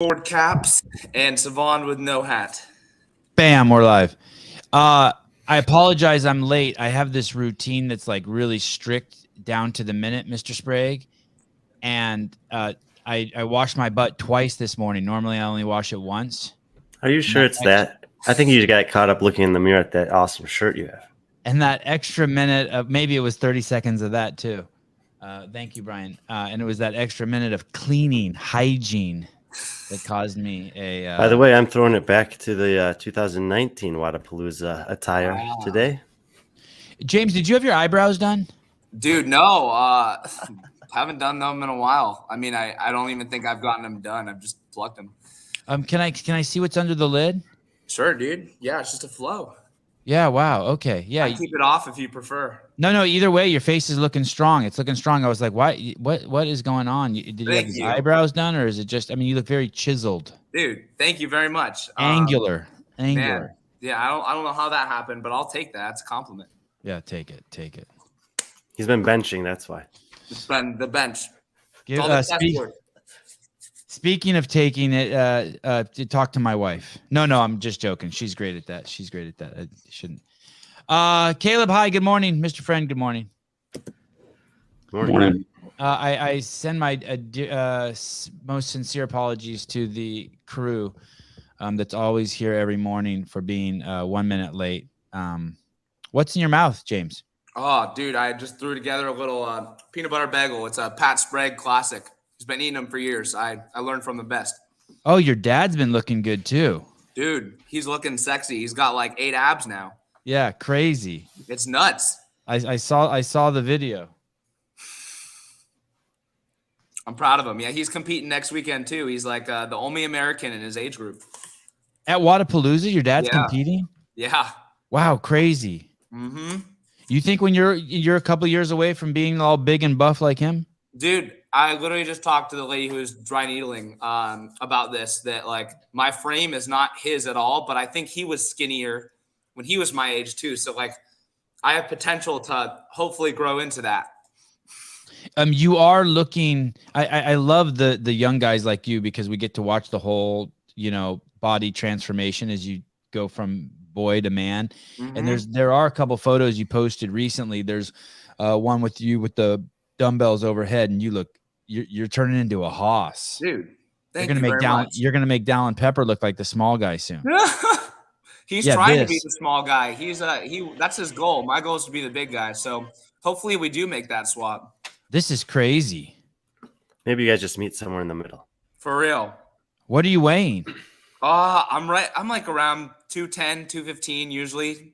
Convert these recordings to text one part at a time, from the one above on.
Forward caps and Sevan with no hat. Bam, we're live. I apologize I'm late. I have this routine that's like really strict down to the minute, Mr. Sprague. And I washed my butt twice this morning. Normally I only wash it once. Are you sure it's that? I think you got caught up looking in the mirror at that awesome shirt you have. And that extra minute of, maybe it was 30 seconds of that too. Thank you, Brian. And it was that extra minute of cleaning, hygiene that caused me a... By the way, I'm throwing it back to the 2019 Wodapalooza attire today. James, did you have your eyebrows done? Dude, no. Haven't done them in a while. I mean, I don't even think I've gotten them done. I've just plucked them. Can I see what's under the lid? Sure, dude. Yeah, it's just a flow. Yeah, wow. Okay. Yeah. I keep it off if you prefer. No, either way, your face is looking strong. It's looking strong. I was like, why? What is going on? Did you have your eyebrows done, or is it just, I mean, you look very chiseled. Dude, thank you very much. Angular. Man, yeah, I don't know how that happened, but I'll take that. It's a compliment. Yeah, take it. He's been benching, that's why. It's been the bench. Speaking of taking it, to talk to my wife. No, I'm just joking. She's great at that. I shouldn't. Caleb, hi. Good morning, Mr. Friend. Good morning. Morning. I send my most sincere apologies to the crew that's always here every morning for being 1 minute late. What's in your mouth, James? Oh, dude, I just threw together a little peanut butter bagel. It's a Pat Sprague classic. He's been eating them for years. I learned from the best. Oh, your dad's been looking good too. Dude, he's looking sexy. He's got like 8 abs now. Yeah, crazy. It's nuts. I saw the video. I'm proud of him. Yeah, he's competing next weekend too. He's like the only American in his age group. At Wodapalooza, your dad's competing? Yeah. Wow, crazy. Mm-hmm. You think when you're a couple years away from being all big and buff like him? Dude, I literally just talked to the lady who was dry needling about this, that like my frame is not his at all, but I think he was skinnier when he was my age too. So like I have potential to hopefully grow into that. You are looking, I love the young guys like you because we get to watch the whole, body transformation as you go from boy to man. Mm-hmm. And there are a couple photos you posted recently. There's one with you with the dumbbells overhead, and you're turning into a hoss. Dude, you're gonna make Dallin Pepper look like the small guy soon. He's trying to be the small guy. That's his goal. My goal is to be the big guy. So hopefully we do make that swap. This is crazy. Maybe you guys just meet somewhere in the middle. For real. What are you weighing? I'm like around 210, 215 usually.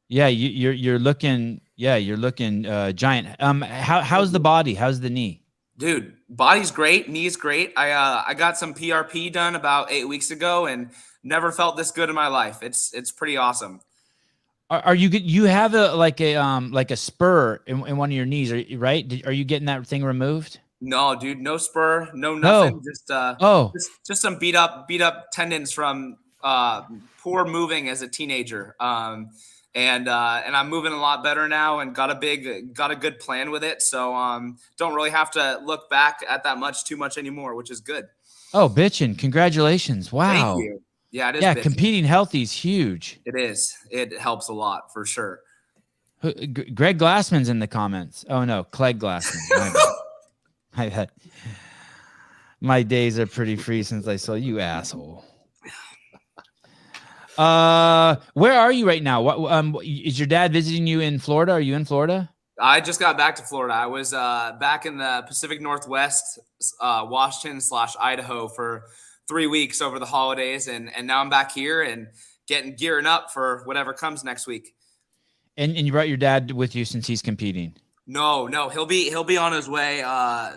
Yeah, you're looking giant. How's the body? How's the knee? Dude, body's great, knee's great. I got some PRP done about 8 weeks ago and never felt this good in my life. It's pretty awesome. Are you have a spur in one of your knees, right? Are you getting that thing removed? No, dude, no spur, no nothing. No. Just some beat up tendons from poor moving as a teenager. And I'm moving a lot better now and got a good plan with it. So don't really have to look back at that too much anymore, which is good. Oh, bitchin'. Congratulations. Wow. Thank you. Yeah, it is. Yeah, bitchin'. competing healthy is huge. It is. It helps a lot for sure. Greg Glassman's in the comments. Oh no, Clegg Glassman. My days are pretty free since I saw you, asshole. Where are you right now? What is your dad visiting you in Florida? Are you in Florida? I just got back to Florida. I was back in the Pacific Northwest, Washington/Idaho for 3 weeks over the holidays, and now I'm back here and gearing up for whatever comes next week. And you brought your dad with you since he's competing? No, he'll be on his way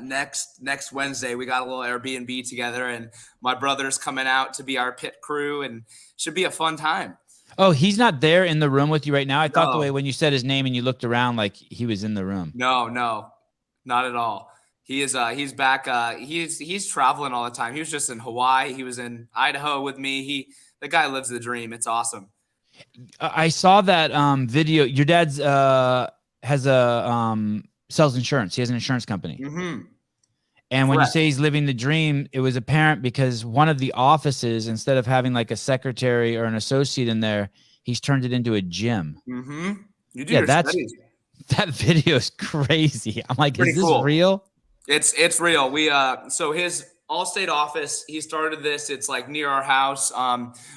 next Wednesday. We got a little Airbnb together, and my brother's coming out to be our pit crew, and should be a fun time. Oh, he's not there in the room with you right now? I thought the way when you said his name and you looked around like he was in the room. No, not at all. He is he's back. He's traveling all the time. He was just in Hawaii. He was in Idaho with me. The guy lives the dream. It's awesome. I saw that video. Your dad's sells insurance. He has an insurance company. Mm-hmm. And when you Correct. say he's living the dream, it was apparent because one of the offices, instead of having like a secretary or an associate in there, he's turned it into a gym. Mm-hmm. You do Yeah, your studies. that video is crazy. I'm like, Pretty is this cool. real? It's real. We so his Allstate office, he started this. It's like near our house.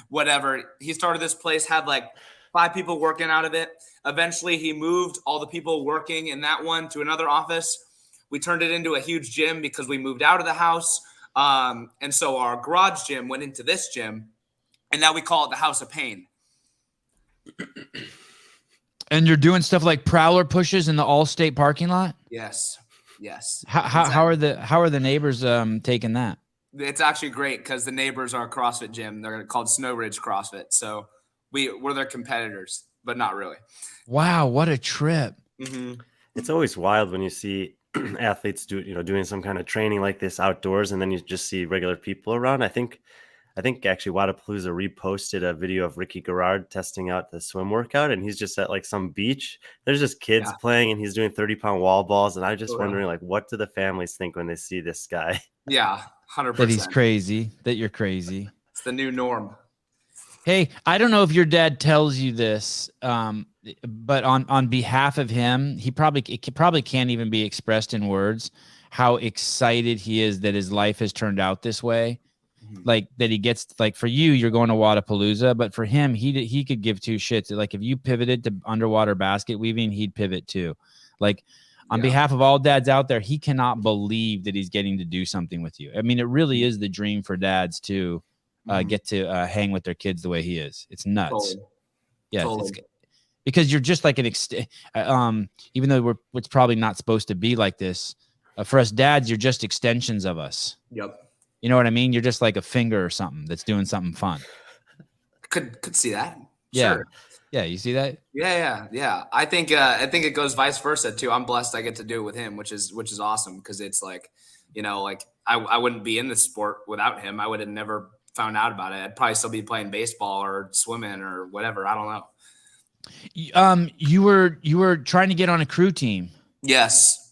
Whatever. He started this place, had like 5 people working out of it. Eventually he moved all the people working in that one to another office. We turned it into a huge gym because we moved out of the house. And so our garage gym went into this gym, and now we call it the House of Pain. And you're doing stuff like prowler pushes in the Allstate parking lot? Yes. Yes. How are the neighbors taking that? It's actually great because the neighbors are a CrossFit gym. They're called Snow Ridge CrossFit. So we're their competitors, but not really. Wow, what a trip. Mm-hmm. It's always wild when you see athletes doing some kind of training like this outdoors, and then you just see regular people around. I think actually Wodapalooza reposted a video of Ricky Garrard testing out the swim workout, and he's just at like some beach. There's just kids playing, and he's doing 30-pound wall balls. And I'm just wondering, like, what do the families think when they see this guy? Yeah, 100%. That he's crazy, that you're crazy. It's the new norm. Hey, I don't know if your dad tells you this, but on behalf of him, it probably can't even be expressed in words how excited he is that his life has turned out this way. Like that he gets, like, for you, you're going to Wodapalooza, but for him, he could give 2 shits. Like if you pivoted to underwater basket weaving, he'd pivot too. Like on behalf of all dads out there, he cannot believe that he's getting to do something with you. I mean, it really is the dream for dads to get to hang with their kids the way he is. It's nuts. Totally. Yeah. Totally. It's, because you're just like even though it's probably not supposed to be like this, for us dads, you're just extensions of us. Yep. You know what I mean? You're just like a finger or something that's doing something fun. Could see that. Yeah. Sure. Yeah. You see that? Yeah. I think it goes vice versa too. I'm blessed I get to do it with him, which is awesome because it's like, like I wouldn't be in this sport without him. I would have never found out about it. I'd probably still be playing baseball or swimming or whatever. I don't know. You were trying to get on a crew team. Yes.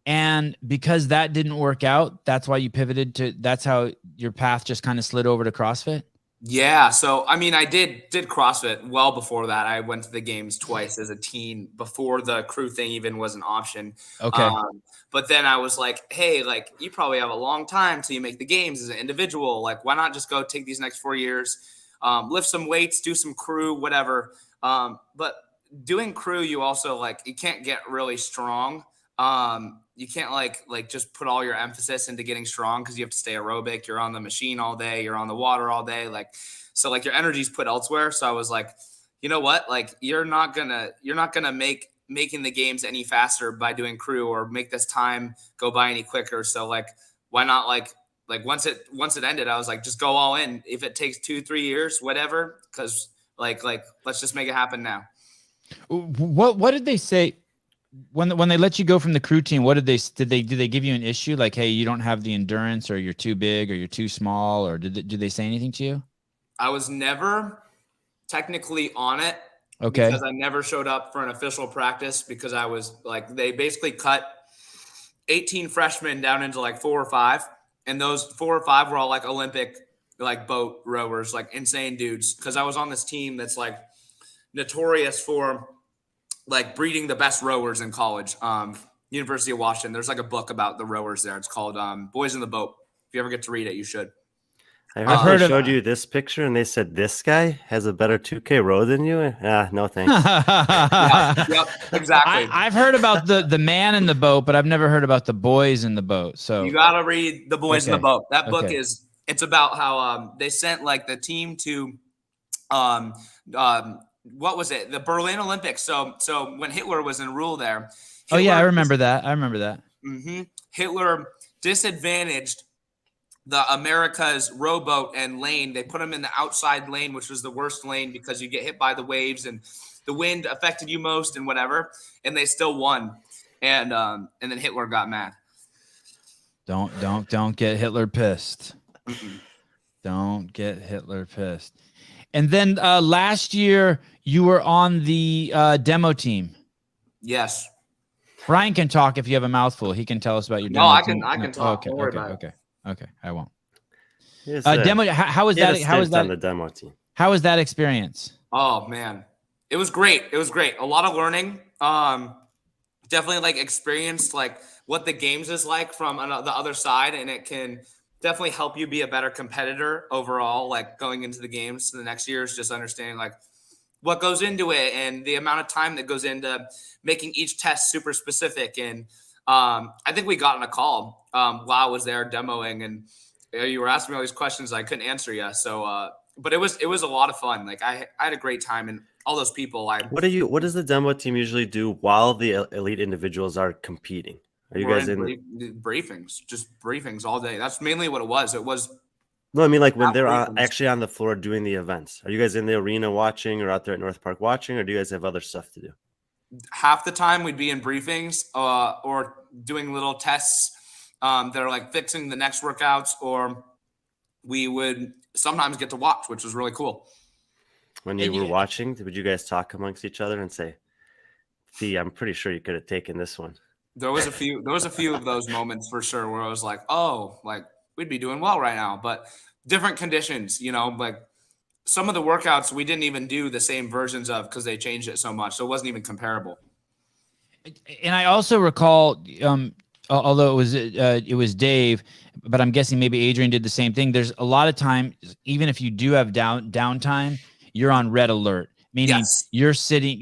And because that didn't work out, that's why you pivoted that's how your path just kind of slid over to CrossFit. Yeah. So, I mean, I did CrossFit well before that. I went to the games twice as a teen before the crew thing even was an option. Okay. But then I was like, hey, like you probably have a long time till you make the games as an individual. Like, why not just go take these next 4 years, lift some weights, do some crew, whatever. But doing crew, you also you can't get really strong. You can't like just put all your emphasis into getting strong because you have to stay aerobic. You're on the machine all day. You're on the water all day. So your energy's put elsewhere. So I was like, you know what? Like you're not gonna make making the games any faster by doing crew or make this time go by any quicker. So why not like once it ended, I was like, just go all in. If it takes 2-3 years, whatever, because like let's just make it happen now. What did they say? When they let you go from the crew team, what did they give you an issue? Like, hey, you don't have the endurance, or you're too big, or you're too small, or did they say anything to you? I was never technically on it. Okay. Because I never showed up for an official practice because I was they basically cut 18 freshmen down into 4 or 5. And those 4 or 5 were all Olympic, boat rowers, insane dudes. Cause I was on this team that's notorious for breeding the best rowers in college. University of Washington. There's a book about the rowers there. It's called Boys in the Boat. If you ever get to read it, you should. I heard they showed you this picture and they said this guy has a better 2K row than you. No thanks. Yep, exactly. I've heard about the man in the boat, but I've never heard about the boys in the boat. So you gotta read the Boys in the Boat. That book Okay. it's about how they sent the team to what was it? The Berlin Olympics. So when Hitler was in rule there. Oh yeah, I remember that. Mm-hmm. Hitler disadvantaged the America's rowboat and lane. They put them in the outside lane, which was the worst lane because you get hit by the waves and the wind affected you most and whatever. And they still won. And then Hitler got mad. Don't get Hitler pissed. Mm-mm. Don't get Hitler pissed. And then last year you were on the demo team. Yes. Brian can talk if you have a mouthful. He can tell us about your No, demo. I can talk. Okay, Don't worry okay, about it. okay. I won't. Demo. How was He had that? a How was stint on that? the demo team? How was that experience? Oh man, it was great. It was great. A lot of learning. Definitely like experienced like what the games is like from the other side, and it can definitely help you be a better competitor overall. Like going into the games the next year is just understanding like what goes into it and the amount of time that goes into making each test super specific. And I think we got on a call while I was there demoing, and you were asking me all these questions I couldn't answer you. So, but it was a lot of fun. Like I had a great time, and all those people. What does the demo team usually do while the elite individuals are competing? Are you guys in briefings? Just briefings all day. That's mainly what it was. It was. No, I mean like when they're briefings. actually on the floor doing the events. Are you guys in the arena watching, or out there at North Park watching, or do you guys have other stuff to do? Half the time we'd be in briefings or doing little tests that are like fixing the next workouts, or we would sometimes get to watch, which was really cool. When you were watching, would you guys talk amongst each other and say, "Fee, I'm pretty sure you could have taken this one"? There was a few of those moments for sure where I was like, "Oh, like we'd be doing well right now," but different conditions, like some of the workouts we didn't even do the same versions of because they changed it so much, so it wasn't even comparable. And I also recall, although it was Dave, but I'm guessing maybe Adrian did the same thing. There's a lot of time, even if you do have downtime, you're on red alert, meaning Yes. you're sitting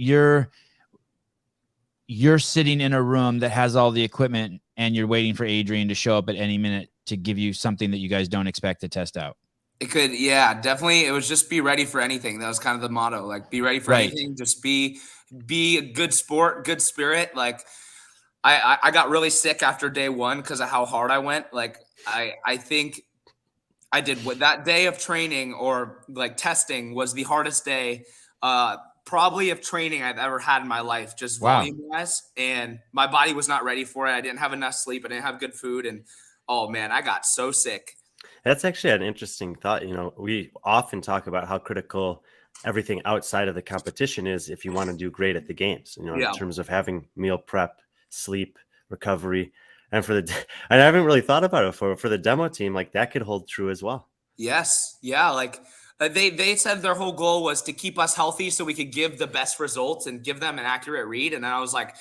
in a room that has all the equipment, and you're waiting for Adrian to show up at any minute to give you something that you guys don't expect to test out. It could, yeah, definitely. It was just be ready for anything. That was kind of the motto. Like, be ready for anything. Just be a good sport, good spirit. Like, I got really sick after day one because of how hard I went. Like, I think I did that day of training or like testing was the hardest day, probably of training I've ever had in my life, just volume wise. And my body was not ready for it. I didn't have enough sleep. I didn't have good food. And oh man, I got so sick. That's actually an interesting thought. We often talk about how critical everything outside of the competition is if you want to do great at the games, in terms of having meal prep, sleep, recovery. And I haven't really thought about it for the demo team, like that could hold true as well. Yes. Yeah. Like they said their whole goal was to keep us healthy so we could give the best results and give them an accurate read. And then I was like,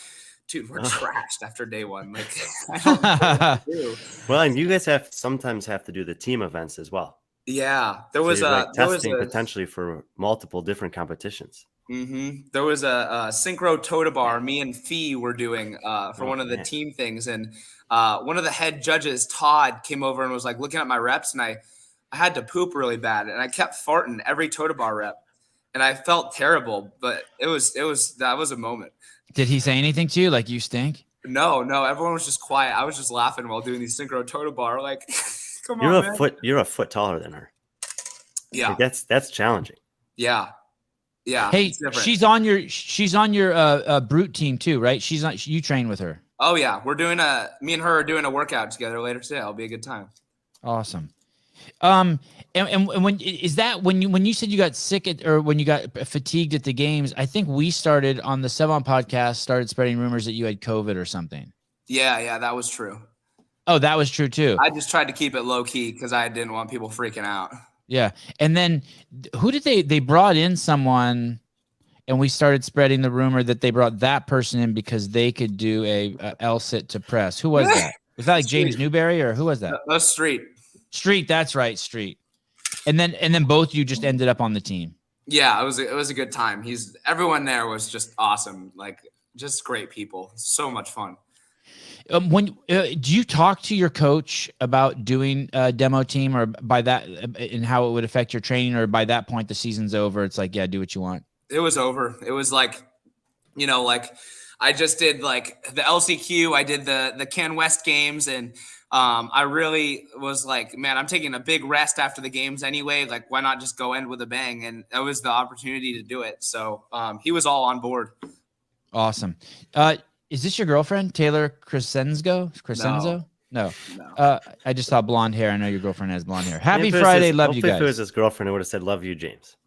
dude, we're trashed after day one. Like, I don't know what to do. Well, and you guys sometimes have to do the team events as well. Yeah. There was testing potentially for multiple different competitions. Mm-hmm. There was a synchro toe to bar me and Fee were doing for one of the team things. And one of the head judges, Todd, came over and was like looking at my reps, and I had to poop really bad. And I kept farting every toe to bar rep. And I felt terrible, but that was a moment. Did he say anything to you? Like, you stink? No. Everyone was just quiet. I was just laughing while doing these synchro toe to bar. Like, come on, man. You're a foot taller than her. Yeah. Like, that's challenging. Yeah. Yeah. Hey, she's on your brute team too, right? You train with her. Oh yeah. Me and her are doing a workout together later today. It'll be a good time. Awesome. And when you said you got sick or when you got fatigued at the games, I think we started on the Sevan podcast, started spreading rumors that you had COVID or something. Yeah, that was true. Oh, that was true too. I just tried to keep it low key because I didn't want people freaking out. Yeah. And then who did they brought in someone, and we started spreading the rumor that they brought that person in because they could do a L-sit to press. Who was that? Was that like James Newberry, or who was that? That was Street. That's right, Street. And then both you just ended up on the team. Yeah, it was a good time. Everyone there was just awesome. Like, just great people. So much fun. When do you talk to your coach about doing a demo team, or by that and how it would affect your training, or by that point the season's over? It's like, yeah, do what you want. It was over. It was like, like I just did like the LCQ. I did the Can West games, and I really was like, man, I'm taking a big rest after the games anyway. Like, why not just go end with a bang? And that was the opportunity to do it. So he was all on board. Awesome. Is this your girlfriend, Taylor Crescenzo? No. I just saw blonde hair. I know your girlfriend has blonde hair. Happy Friday. Love you guys. If it was his girlfriend, it would have said, love you, James.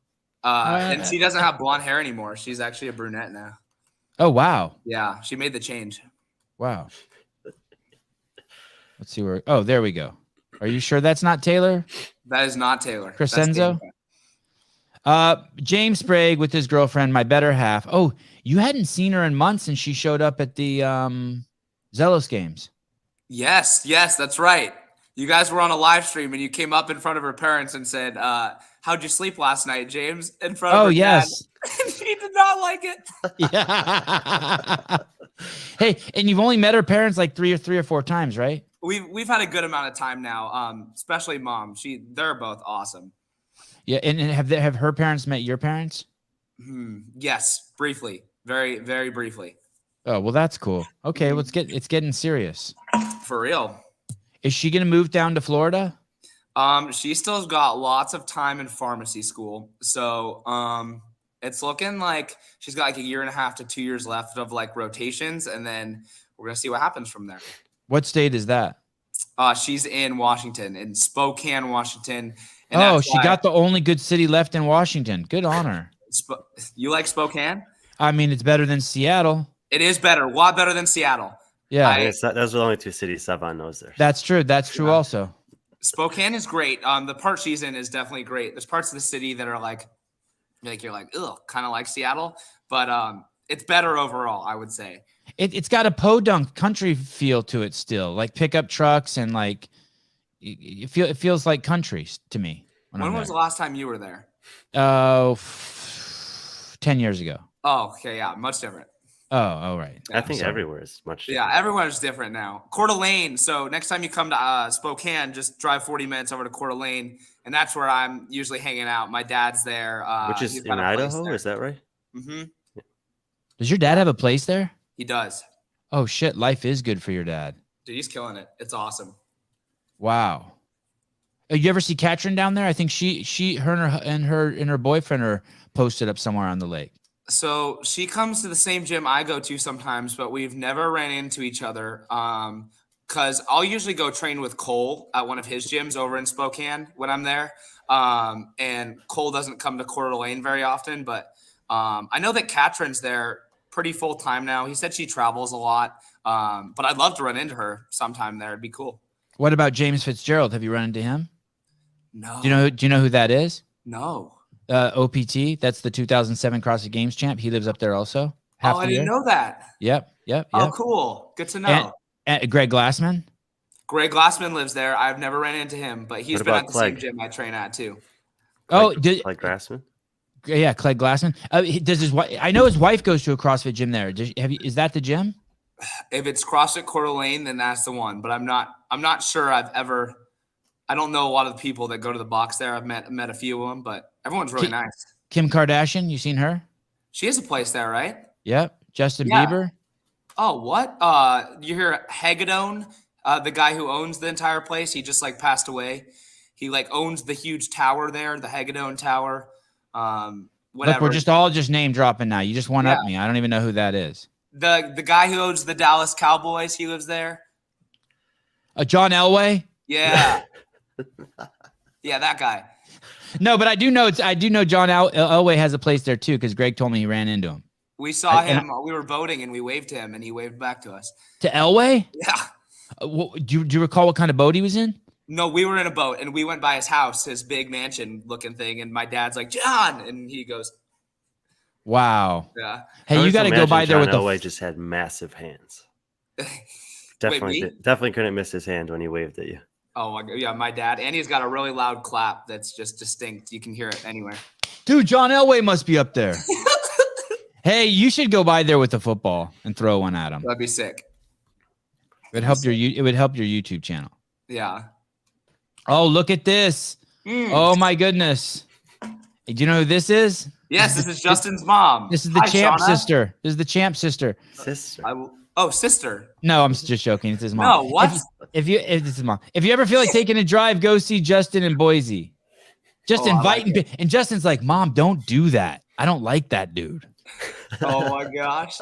And she doesn't have blonde hair anymore. She's actually a brunette now. Oh, wow. Yeah, she made the change. Wow. Let's see where. Oh, there we go. Are you sure that's not Taylor? That is not Taylor. Crescenzo? James Sprague with his girlfriend, my better half. Oh, you hadn't seen her in months, and she showed up at the Zealous games. Yes, that's right. You guys were on a live stream, and you came up in front of her parents and said, how'd you sleep last night, James? In front of her dad. And she did not like it. Yeah. Hey, and you've only met her parents like three or four times, right? We've had a good amount of time now, especially mom. They're both awesome. Yeah, and have her parents met your parents? Yes, briefly, very, very briefly. Oh, well, that's cool. Okay, well, it's getting serious. For real. Is she gonna move down to Florida? She still's got lots of time in pharmacy school, so it's looking like she's got like 1.5 to 2 years left of like rotations, and then we're gonna see what happens from there. What state is that? She's in Washington, in Spokane, Washington. And she got the only good city left in Washington. Good on her. You like Spokane? I mean, it's better than Seattle. It is better, a lot better tose Seattle. Yeah, those are the only two cities Sevan knows there. That's true. That's true. Also, Spokane is great. The part she's in is definitely great. There's parts of the city that are like you're like, ugh, kind of like Seattle, but it's better overall, I would say. It's got a podunk country feel to it still, like pickup trucks and like it feels like country to me. When was the last time you were there? 10 years ago. Oh, okay, yeah, much different. Oh, right. I think everywhere is much different. Yeah, everywhere's different now. Coeur d'Alene. So next time you come to Spokane, just drive 40 minutes over to Coeur d'Alene, and that's where I'm usually hanging out. My dad's there. Which is in Idaho, is that right? Mm-hmm. Does your dad have a place there? He does. Oh, shit. Life is good for your dad. Dude, he's killing it. It's awesome. Wow. You ever see Katrin down there? I think her and her boyfriend are posted up somewhere on the lake. So she comes to the same gym I go to sometimes, but we've never ran into each other. Because I'll usually go train with Cole at one of his gyms over in Spokane when I'm there. And Cole doesn't come to Coeur d'Alene very often, but I know that Katrin's there pretty full time now. He said she travels a lot, but I'd love to run into her sometime there. It'd be cool. What about James Fitzgerald? Have you run into him? No. Do you know who that is? No. OPT. That's the 2007 CrossFit Games champ. He lives up there also. I didn't know that. Yep. Oh, cool. Good to know. And Greg Glassman. Greg Glassman lives there. I've never ran into him, but he's been at the same gym I train at too. Clegg Glassman? Yeah, Clegg Glassman. Does his wife? I know his wife goes to a CrossFit gym there. Is that the gym? If it's CrossFit Coeur d'Alene, then that's the one. But I'm not sure I don't know a lot of the people that go to the box there. I've met a few of them, but everyone's really nice. Kim Kardashian, you seen her? She has a place there, right? Yep. Justin Bieber. Oh, what? You hear Hagedorn, the guy who owns the entire place? He just like passed away. He like owns the huge tower there, the Hagedorn Tower. Whatever. Look, we're just name dropping now. You just one up me. I don't even know who that is. The guy who owns the Dallas Cowboys, he lives there. John Elway. Yeah. Yeah, that guy. No, but I do know John Elway has a place there too, because Greg told me he ran into him. We saw him. We were voting and we waved to him, and he waved back to us. To Elway? Yeah. Do you recall what kind of boat he was in? No, we were in a boat, and we went by his house, his big mansion-looking thing, and my dad's like, John, and he goes, "Wow." Yeah. Hey, you got to go by there with Elway just had massive hands. Definitely couldn't miss his hand when he waved at you. Oh my God. Yeah, my dad, and he's got a really loud clap that's just distinct. You can hear it anywhere. Dude, John Elway must be up there. Hey, you should go by there with a football and throw one at him. That'd be sick. It would help your YouTube channel. Yeah. Oh, look at this. Oh my goodness. Do you know who this is? This is Justin's mom. This is the champ sister. This is the champ sister. Sister. Sister. No, I'm just joking. It's his mom. No, what? If it's his mom. If you ever feel like taking a drive, go see Justin in Boise. Just inviting, and Justin's like, "Mom, don't do that. I don't like that dude." Oh my gosh.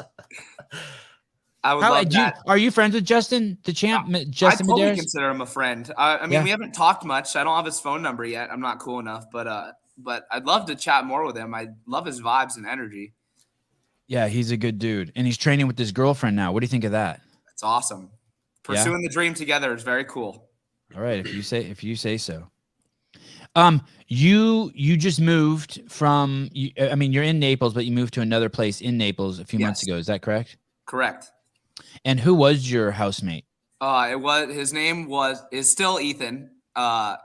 I would love that. Are you friends with Justin, the champ? Justin I totally Medeiros? consider him a friend. I mean, we haven't talked much. I don't have his phone number yet. I'm not cool enough, but I'd love to chat more with him. I love his vibes and energy. Yeah, he's a good dude, and he's training with his girlfriend now. What do you think of that? It's awesome. Pursuing the dream together is very cool. All right, if you say so. You just moved from. I mean, you're in Naples, but you moved to another place in Naples a few months ago. Is that correct? Correct. And who was your housemate? His name is still Ethan.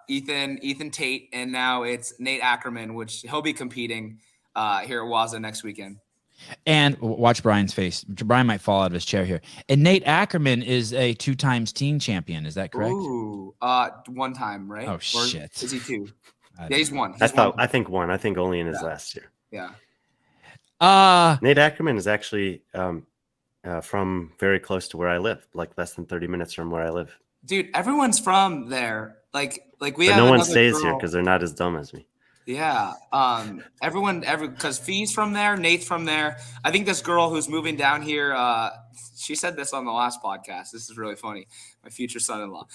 Ethan Tate, and now it's Nate Ackerman, which he'll be competing here at Waza next weekend. And watch Brian's face. Brian might fall out of his chair here. And Nate Ackerman is a 2-time teen champion. Is that correct? Ooh, 1 time, right? Oh, or shit. Is he 2? Yeah, he's 1. I think 1. I think only in his last year. Yeah. Nate Ackerman is actually from very close to where I live, like less than 30 minutes from where I live. Dude, everyone's from there. Like we but have no one another stays girl. here because they're not as dumb as me. Yeah. Because Fee's from there, Nate's from there. I think this girl who's moving down here, she said this on the last podcast. This is really funny. My future son-in-law.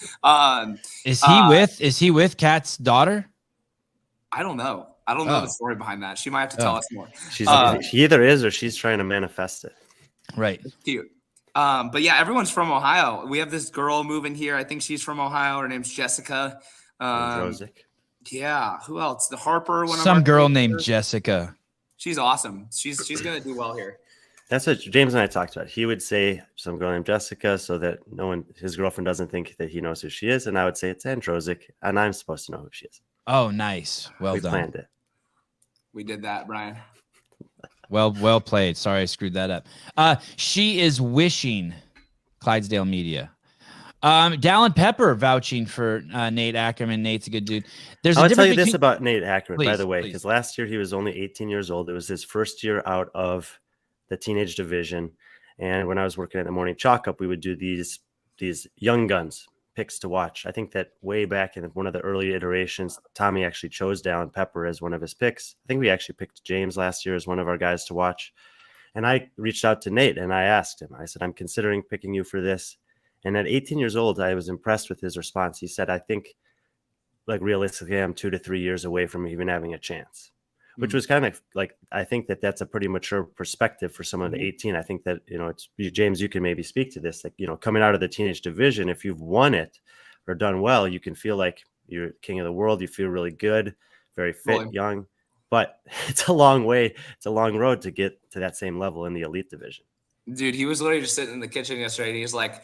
Is he with Kat's daughter? I don't know. I don't know the story behind that. She might have to tell us more. She either is or she's trying to manifest it. Right. It's cute. But yeah, everyone's from Ohio. We have this girl moving here. I think she's from Ohio. Her name's Jessica. Yeah. Who else? The Harper. Some girl named Jessica. She's awesome. She's gonna do well here. That's what James and I talked about. He would say some girl named Jessica so that his girlfriend doesn't think that he knows who she is. And I would say it's Androsic, and I'm supposed to know who she is. Oh, nice. Well we done. Planned it. We did that, Brian. Well played. Sorry, I screwed that up. She is wishing Clydesdale Media. Dallin Pepper vouching for Nate Ackerman. Nate's a good dude. I'll tell you this about Nate Ackerman, by the way, please. because last year he was only 18 years old. It was his first year out of the teenage division. And when I was working at the morning chalk up, we would do these young guns picks to watch. I think that way back in one of the early iterations, Tommy actually chose Dallin Pepper as one of his picks. I think we actually picked James last year as one of our guys to watch. And I reached out to Nate and I asked him, I said, I'm considering picking you for this. And at 18 years old, I was impressed with his response. He said, I think, like, realistically, I'm 2 to 3 years away from even having a chance, which was kind of like, I think that that's a pretty mature perspective for someone at 18. I think that, it's James, you can maybe speak to this, like, coming out of the teenage division, if you've won it or done well, you can feel like you're king of the world. You feel really good, very fit, young, but it's a long way. It's a long road to get to that same level in the elite division. Dude, he was literally just sitting in the kitchen yesterday and he's like,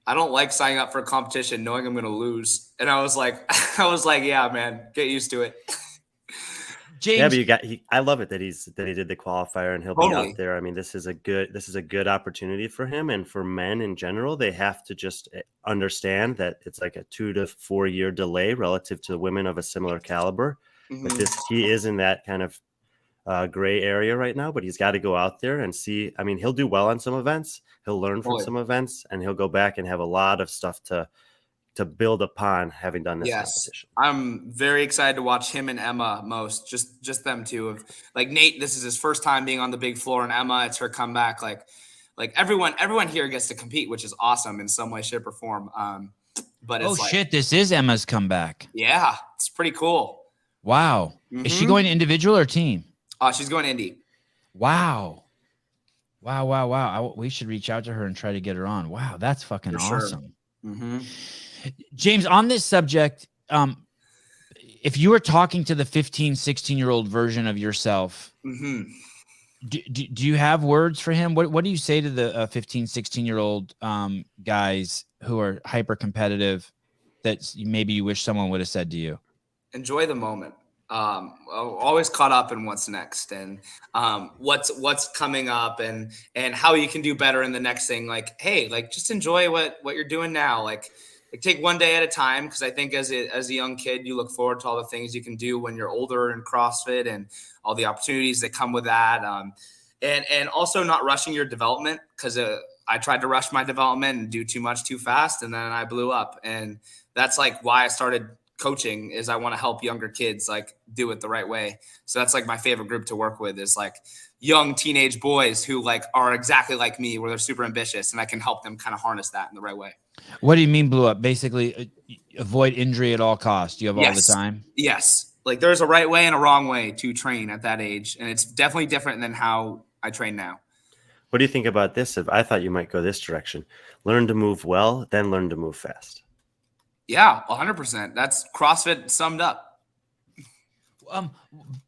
I don't like signing up for a competition knowing I'm going to lose. And I was like, yeah, man, get used to it. James, yeah, but I love it that he did the qualifier and he'll be out there. I mean, this is a good opportunity for him and for men in general. They have to just understand that it's like a 2 to 4 year delay relative to women of a similar caliber. But he is in that kind of gray area right now, but he's got to go out there and see. I mean, he'll do well on some events. He'll learn from some events, and he'll go back and have a lot of stuff to build upon having done this competition. I'm very excited to watch him and Emma most, just them two. Like Nate, this is his first time being on the big floor, and Emma, it's her comeback. Like everyone here gets to compete, which is awesome in some way, shape, or form. But it's this is Emma's comeback. Yeah, it's pretty cool. Wow. Is she going individual or team? She's going indie. Wow. We should reach out to her and try to get her on. Wow, that's fucking awesome. Mm-hmm. James, on this subject, if you were talking to the 15, 16-year-old version of yourself, do you have words for him? What do you say to the 15, 16-year-old guys who are hyper competitive that maybe you wish someone would have said to you? Enjoy the moment. Always caught up in what's next and what's coming up and how you can do better in the next thing. Like, hey, like just enjoy what you're doing now. Like take one day at a time, because I think as a young kid, you look forward to all the things you can do when you're older in CrossFit and all the opportunities that come with that. And also not rushing your development, because I tried to rush my development and do too much too fast, and then I blew up. And that's like why I started coaching, is I want to help younger kids like do it the right way. So that's like my favorite group to work with, is like young teenage boys who like are exactly like me, where they're super ambitious, and I can help them kind of harness that in the right way. What do you mean blew up? Basically avoid injury at all costs. You have all the time? Yes. Like there's a right way and a wrong way to train at that age. And it's definitely different than how I train now. What do you think about this? I thought you might go this direction. Learn to move well, then learn to move fast. Yeah, 100%. That's CrossFit summed up.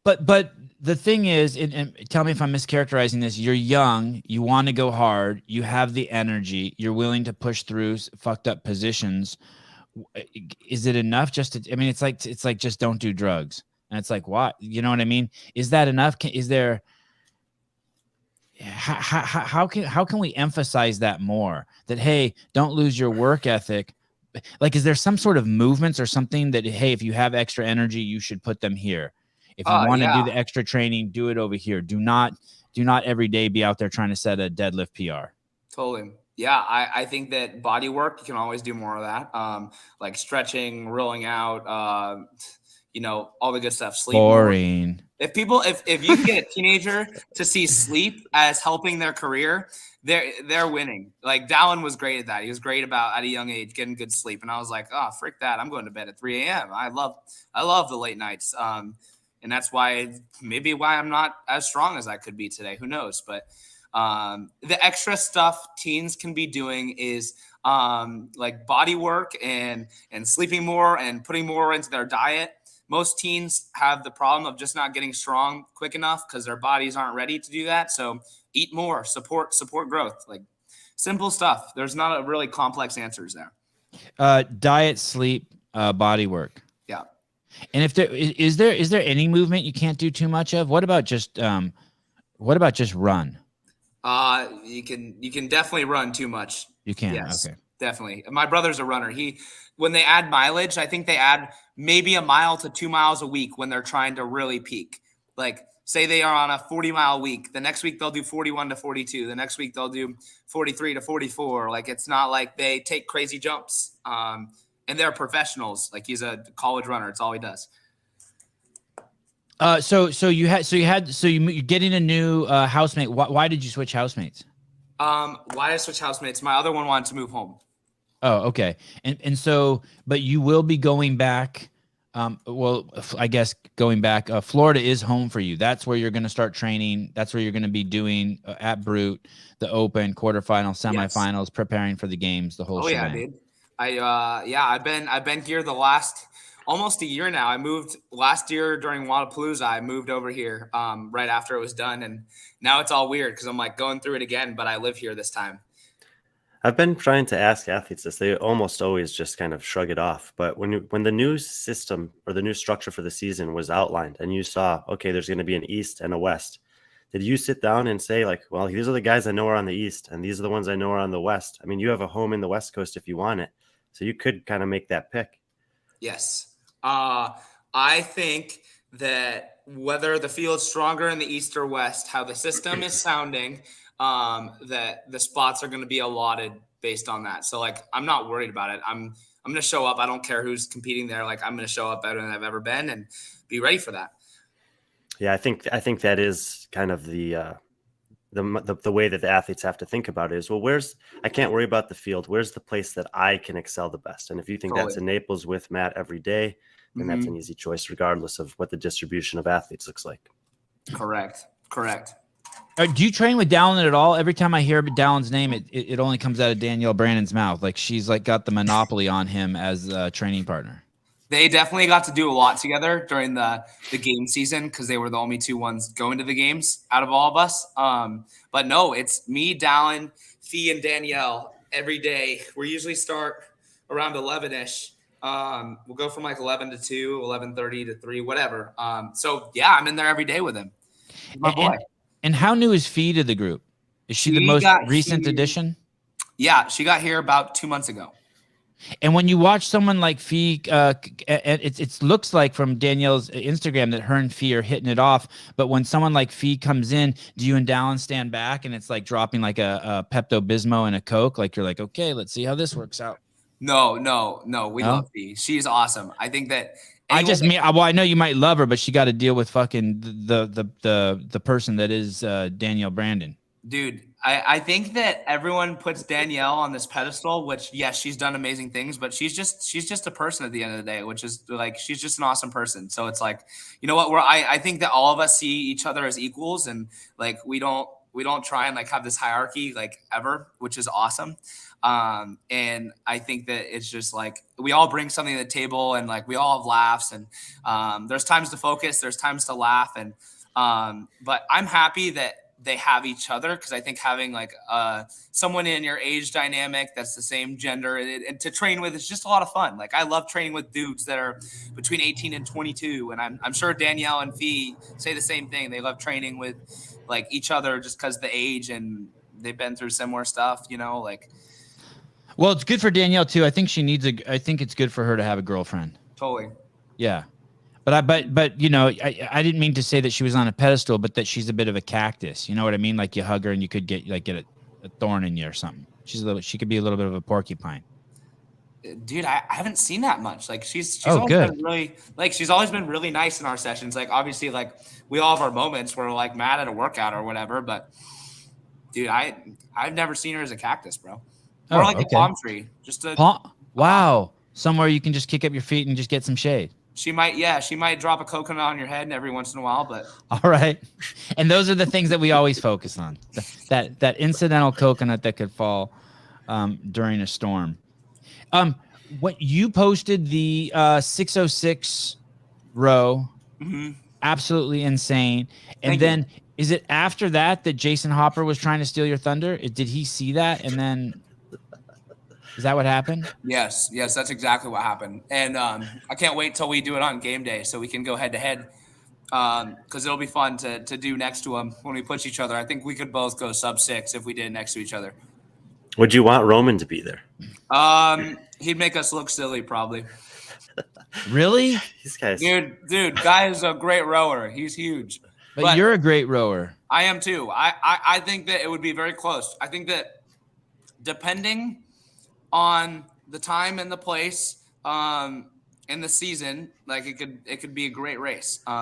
But the thing is, and tell me if I'm mischaracterizing this, you're young, you want to go hard, you have the energy, you're willing to push through fucked up positions. Is it enough just to, I mean, it's like just don't do drugs. And it's like, what? You know what I mean? Is that enough? Is there, how can we emphasize that more? That, hey, don't lose your work ethic. Like, is there some sort of movements or something that, hey, if you have extra energy, you should put them here. If you want to do the extra training, do it over here. Do not every day be out there trying to set a deadlift PR. Totally. Yeah, I think that body work, you can always do more of that. Like stretching, rolling out, all the good stuff. Sleep. Boring. More. If you can get a teenager to see sleep as helping their career, they're winning. Like Dallin was great at that. He was great about at a young age getting good sleep. And I was like, oh, frick that. I'm going to bed at 3 a.m. I love the late nights. And that's why I'm not as strong as I could be today. Who knows? But the extra stuff teens can be doing is like body work and sleeping more and putting more into their diet. Most teens have the problem of just not getting strong quick enough because their bodies aren't ready to do that. So eat more, support growth, like simple stuff. There's not a really complex answers there. Diet, sleep, body work. Yeah. And if there is there any movement you can't do too much of? What about just run? You can definitely run too much. You can. Yes, okay. Definitely. My brother's a runner. When they add mileage, I think they add maybe 1 mile to 2 miles a week when they're trying to really peak. Like say they are on a 40-mile week. The next week they'll do 41 to 42. The next week they'll do 43 to 44. Like it's not like they take crazy jumps. And they're professionals. Like he's a college runner. It's all he does. You're getting a new housemate. Why did you switch housemates? Why did I switch housemates? My other one wanted to move home. Oh, okay. And so, but you will be going back. I guess going back, Florida is home for you. That's where you're going to start training. That's where you're going to be doing at Brute, the Open, quarterfinals, semifinals, yes. Preparing for the games, the whole shebang. Yeah, dude. I've been here the last almost a year now. I moved last year during Wodapalooza. I moved over here right after it was done, and now it's all weird because I'm like going through it again, but I live here this time. I've been trying to ask athletes this. They almost always just kind of shrug it off. But when the new system or the new structure for the season was outlined and you saw, okay, there's going to be an East and a West, did you sit down and say like, well, these are the guys I know are on the East and these are the ones I know are on the West? I mean, you have a home in the West Coast if you want it. So you could kind of make that pick. Yes. I think that whether the field's stronger in the East or West, how the system is sounding, that the spots are going to be allotted based on that. So like, I'm not worried about it. I'm going to show up. I don't care who's competing there. Like I'm going to show up better than I've ever been and be ready for that. Yeah. I think that is kind of the way that the athletes have to think about it is, well, I can't worry about the field. Where's the place that I can excel the best? And if you think that's in Naples with Matt every day, then that's an easy choice, regardless of what the distribution of athletes looks like. Correct. Do you train with Dallin at all? Every time I hear Dallin's name, it only comes out of Danielle Brandon's mouth. Like she's like got the monopoly on him as a training partner. They definitely got to do a lot together during the game season because they were the only two ones going to the games out of all of us. But no, it's me, Dallin, Fee, and Danielle every day. We usually start around 11-ish. We'll go from like 11 to 2, 11:30 to 3, whatever. So yeah, I'm in there every day with him. He's my boy. And how new is Fee to the group? Is she the most recent addition? Yeah, she got here about 2 months ago. And when you watch someone like Fee, it looks like from Danielle's Instagram that her and Fee are hitting it off. But when someone like Fee comes in, do you and Dallin stand back and it's like dropping like a Pepto-Bismol and a Coke? Like you're like, okay, let's see how this works out. No. We love Fee. She's awesome. I think that I know you might love her, but she got to deal with fucking the person that is Danielle Brandon. Dude, I think that everyone puts Danielle on this pedestal, which yes, she's done amazing things, but she's just a person at the end of the day, which is like she's just an awesome person. So it's like, you know what? I think that all of us see each other as equals, and like we don't we don't try and like have this hierarchy like ever, which is awesome. And I think that it's just like we all bring something to the table, and like we all have laughs, and there's times to focus, there's times to laugh, and but I'm happy that they have each other, because I think having like someone in your age dynamic that's the same gender and to train with is just a lot of fun. Like I love training with dudes that are between 18 and 22, and I'm sure Danielle and Fee say the same thing. They love training with like each other just because the age, and they've been through similar stuff, you know, like. Well, it's good for Danielle too. I think I think it's good for her to have a girlfriend. Totally. Yeah. But you know, I didn't mean to say that she was on a pedestal, but that she's a bit of a cactus. You know what I mean? Like you hug her and you could get a thorn in you or something. She could be a little bit of a porcupine. Dude, I haven't seen that much. Like she's always been really, like she's always been really nice in our sessions. Like obviously, like we all have our moments where we're like mad at a workout or whatever. But dude, I've never seen her as a cactus, bro. Or like a palm tree. Just a wow. Somewhere you can just kick up your feet and just get some shade. She might drop a coconut on your head every once in a while, but all right. And those are the things that we always focus on. That incidental coconut that could fall during a storm. What you posted the 606 row, absolutely insane. And then is it after that Jason Hopper was trying to steal your thunder? Did he see that and then? Is that what happened? Yes, that's exactly what happened. And I can't wait till we do it on game day so we can go head to head, because it'll be fun to do next to him when we push each other. I think we could both go sub 6 if we did it next to each other. Would you want Roman to be there? He'd make us look silly probably. Really? These guys. Dude, guy is a great rower. He's huge. But you're a great rower. I am too. I think that it would be very close. I think that depending on the time and the place, and the season, like it could be a great race. You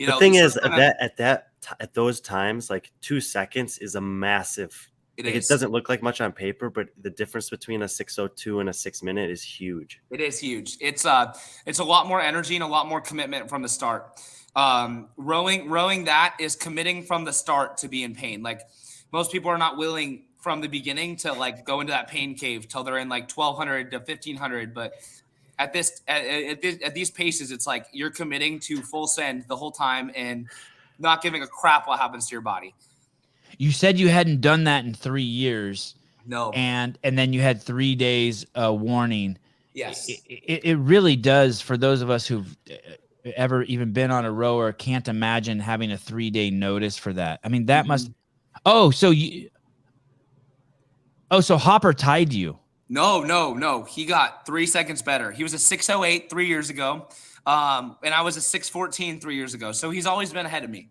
know, the thing is at those times, like 2 seconds is a massive. It doesn't look like much on paper, but the difference between a 6:02 and a 6 minute is huge. It is huge. It's a lot more energy and a lot more commitment from the start. Rowing that is committing from the start to be in pain. Like most people are not willing from the beginning to like go into that pain cave till they're in like 1200 to 1500. But at these paces, it's like you're committing to full send the whole time and not giving a crap what happens to your body. You said you hadn't done that in 3 years. No. And then you had 3 days warning. Yes. It really does. For those of us who've ever even been on a rower, can't imagine having a 3-day notice for that. I mean, that must. So Hopper tied you. No. He got 3 seconds better. He was a 6:08 3 years ago. And I was a 6:14 3 years ago. So he's always been ahead of me.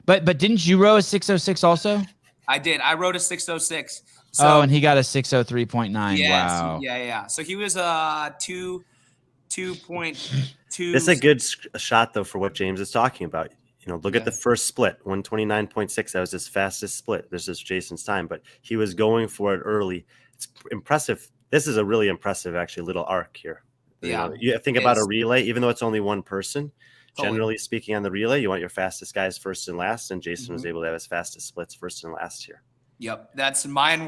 But didn't you row a 6:06 also? I did. I rowed a 6:06. So, and he got a 6:03.9. Yes, wow. Yeah. So he was 2.2. It's a good shot though for what James is talking about. You know, look at the first split, 129.6. That was his fastest split. This is Jason's time, but he was going for it early. It's impressive. This is a really impressive, actually, little arc here. Yeah. You think about a relay, even though it's only one person. Totally. Generally speaking, on the relay, you want your fastest guys first and last, and Jason was able to have his fastest splits first and last here. Yep, that's mine.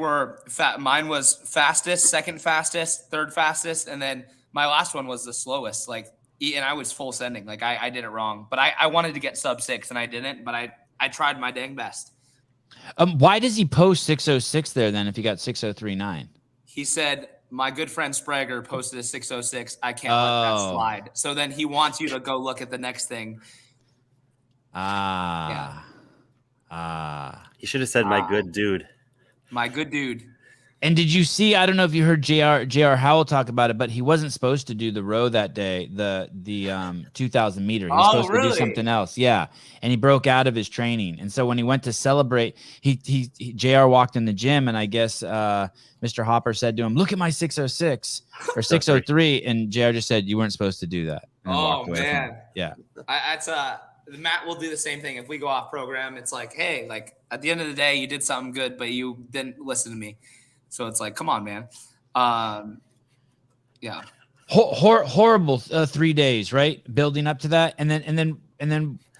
Mine was fastest, second fastest, third fastest, and then my last one was the slowest. Like, and I was full sending. Like I did it wrong, but I wanted to get sub 6 and I didn't. But I tried my dang best. Why does he post 6:06 there then if he got 6:03.9? He said, my good friend Sprague posted a 6:06. I can't let that slide. So then he wants you to go look at the next thing. He should have said, my good dude. My good dude. And did you see, I don't know if you heard JR Howell talk about it, but he wasn't supposed to do the row that day, the 2,000 meter. He was supposed to do something else. Yeah. And he broke out of his training. And so when he went to celebrate, JR walked in the gym, and I guess Mr. Hopper said to him, look at my 6:06 or 6:03. And JR just said, you weren't supposed to do that. Oh, man. Yeah. Matt will do the same thing. If we go off program, it's like, hey, like at the end of the day, you did something good, but you didn't listen to me. So it's like, come on, man. Yeah. Horrible 3 days, right? Building up to that. And then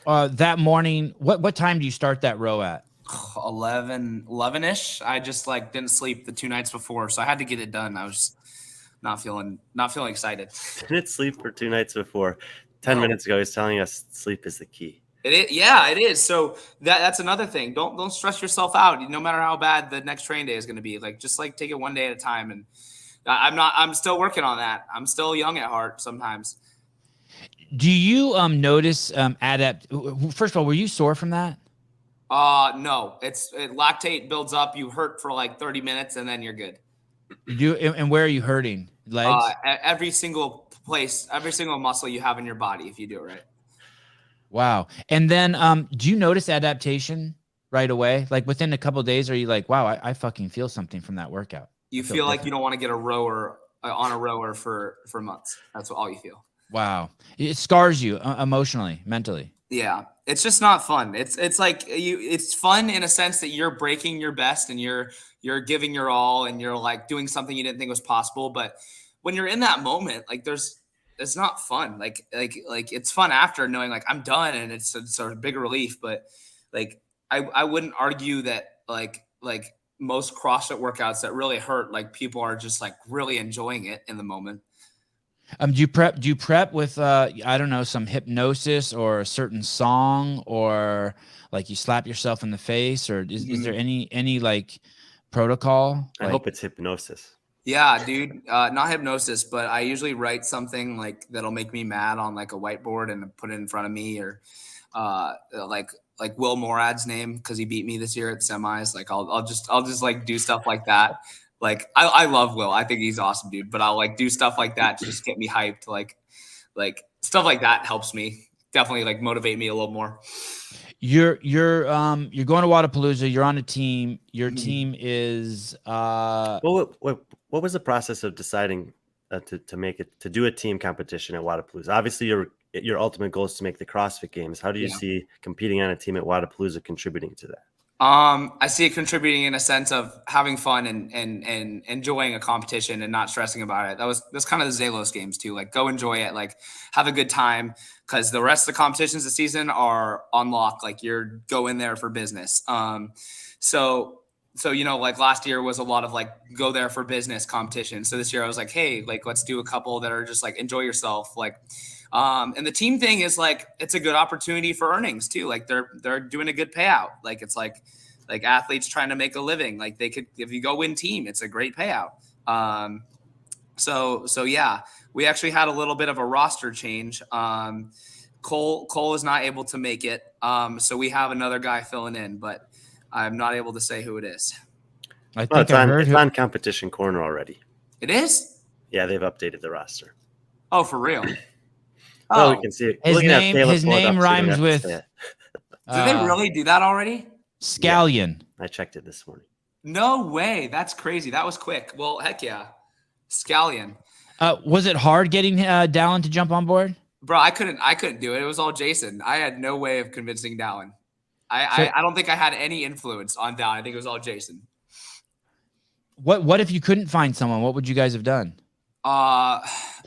that morning, what time do you start that row at? 11-ish. I just like didn't sleep the 2 nights before, so I had to get it done. I was not feeling excited. Didn't sleep for 2 nights before. 10 minutes ago, he's telling us sleep is the key. It is. So that's another thing. Don't stress yourself out. No matter how bad the next train day is going to be, like just like take it one day at a time. And I'm still working on that. I'm still young at heart sometimes. Do you notice First of all, were you sore from that? No. Lactate builds up. You hurt for like 30 minutes, and then you're good. And where are you hurting? Legs? Every single place, every single muscle you have in your body, if you do it right. Wow. And then do you notice adaptation right away? Like within a couple of days, are you like, wow, I fucking feel something from that workout? You feel like you don't want to get a rower on a rower for months. That's all you feel. Wow. It scars you emotionally, mentally. Yeah. It's just not fun. It's like it's fun in a sense that you're breaking your best and you're giving your all and you're like doing something you didn't think was possible. But when you're in that moment, like it's not fun. Like it's fun after knowing like I'm done and it's a big relief. But like I wouldn't argue that like most CrossFit workouts that really hurt, like people are just like really enjoying it in the moment. Do you prep with I don't know, some hypnosis or a certain song, or like you slap yourself in the face, or is there any like protocol? I hope it's hypnosis. Yeah, dude. Not hypnosis, but I usually write something like that'll make me mad on like a whiteboard and put it in front of me, or like Will Morad's name because he beat me this year at semis. Like I'll just like do stuff like that. Like I love Will. I think he's awesome, dude. But I'll like do stuff like that to just get me hyped. Like stuff like that helps me definitely like motivate me a little more. You're going to Wodapalooza. You're on a team. Your team is What was the process of deciding to do a team competition at Wodapalooza? Obviously, your ultimate goal is to make the CrossFit Games. How do you see competing on a team at Wodapalooza contributing to that? I see it contributing in a sense of having fun and enjoying a competition and not stressing about it. That's kind of the Zalos Games too. Like go enjoy it, like have a good time, because the rest of the competitions this season are on lock. Like you're go in there for business. So like last year was a lot of like go there for business competition. So this year I was like, hey, like let's do a couple that are just like enjoy yourself, like. And the team thing is like it's a good opportunity for earnings too. Like they're doing a good payout. Like it's like athletes trying to make a living. Like they could, if you go win team, it's a great payout. So yeah, we actually had a little bit of a roster change. Cole is not able to make it. So we have another guy filling in, but I'm not able to say who it is. It's on Competition Corner already. It is? Yeah, they've updated the roster. Oh, for real? Oh, we can see it. His name rhymes with. Did they really do that already? Scallion. Yeah, I checked it this morning. No way. That's crazy. That was quick. Well, heck yeah. Scallion. Was it hard getting Dallin to jump on board? Bro, I couldn't do it. It was all Jason. I had no way of convincing Dallin. I don't think I had any influence on Dallin. I think it was all Jason. What if you couldn't find someone? What would you guys have done?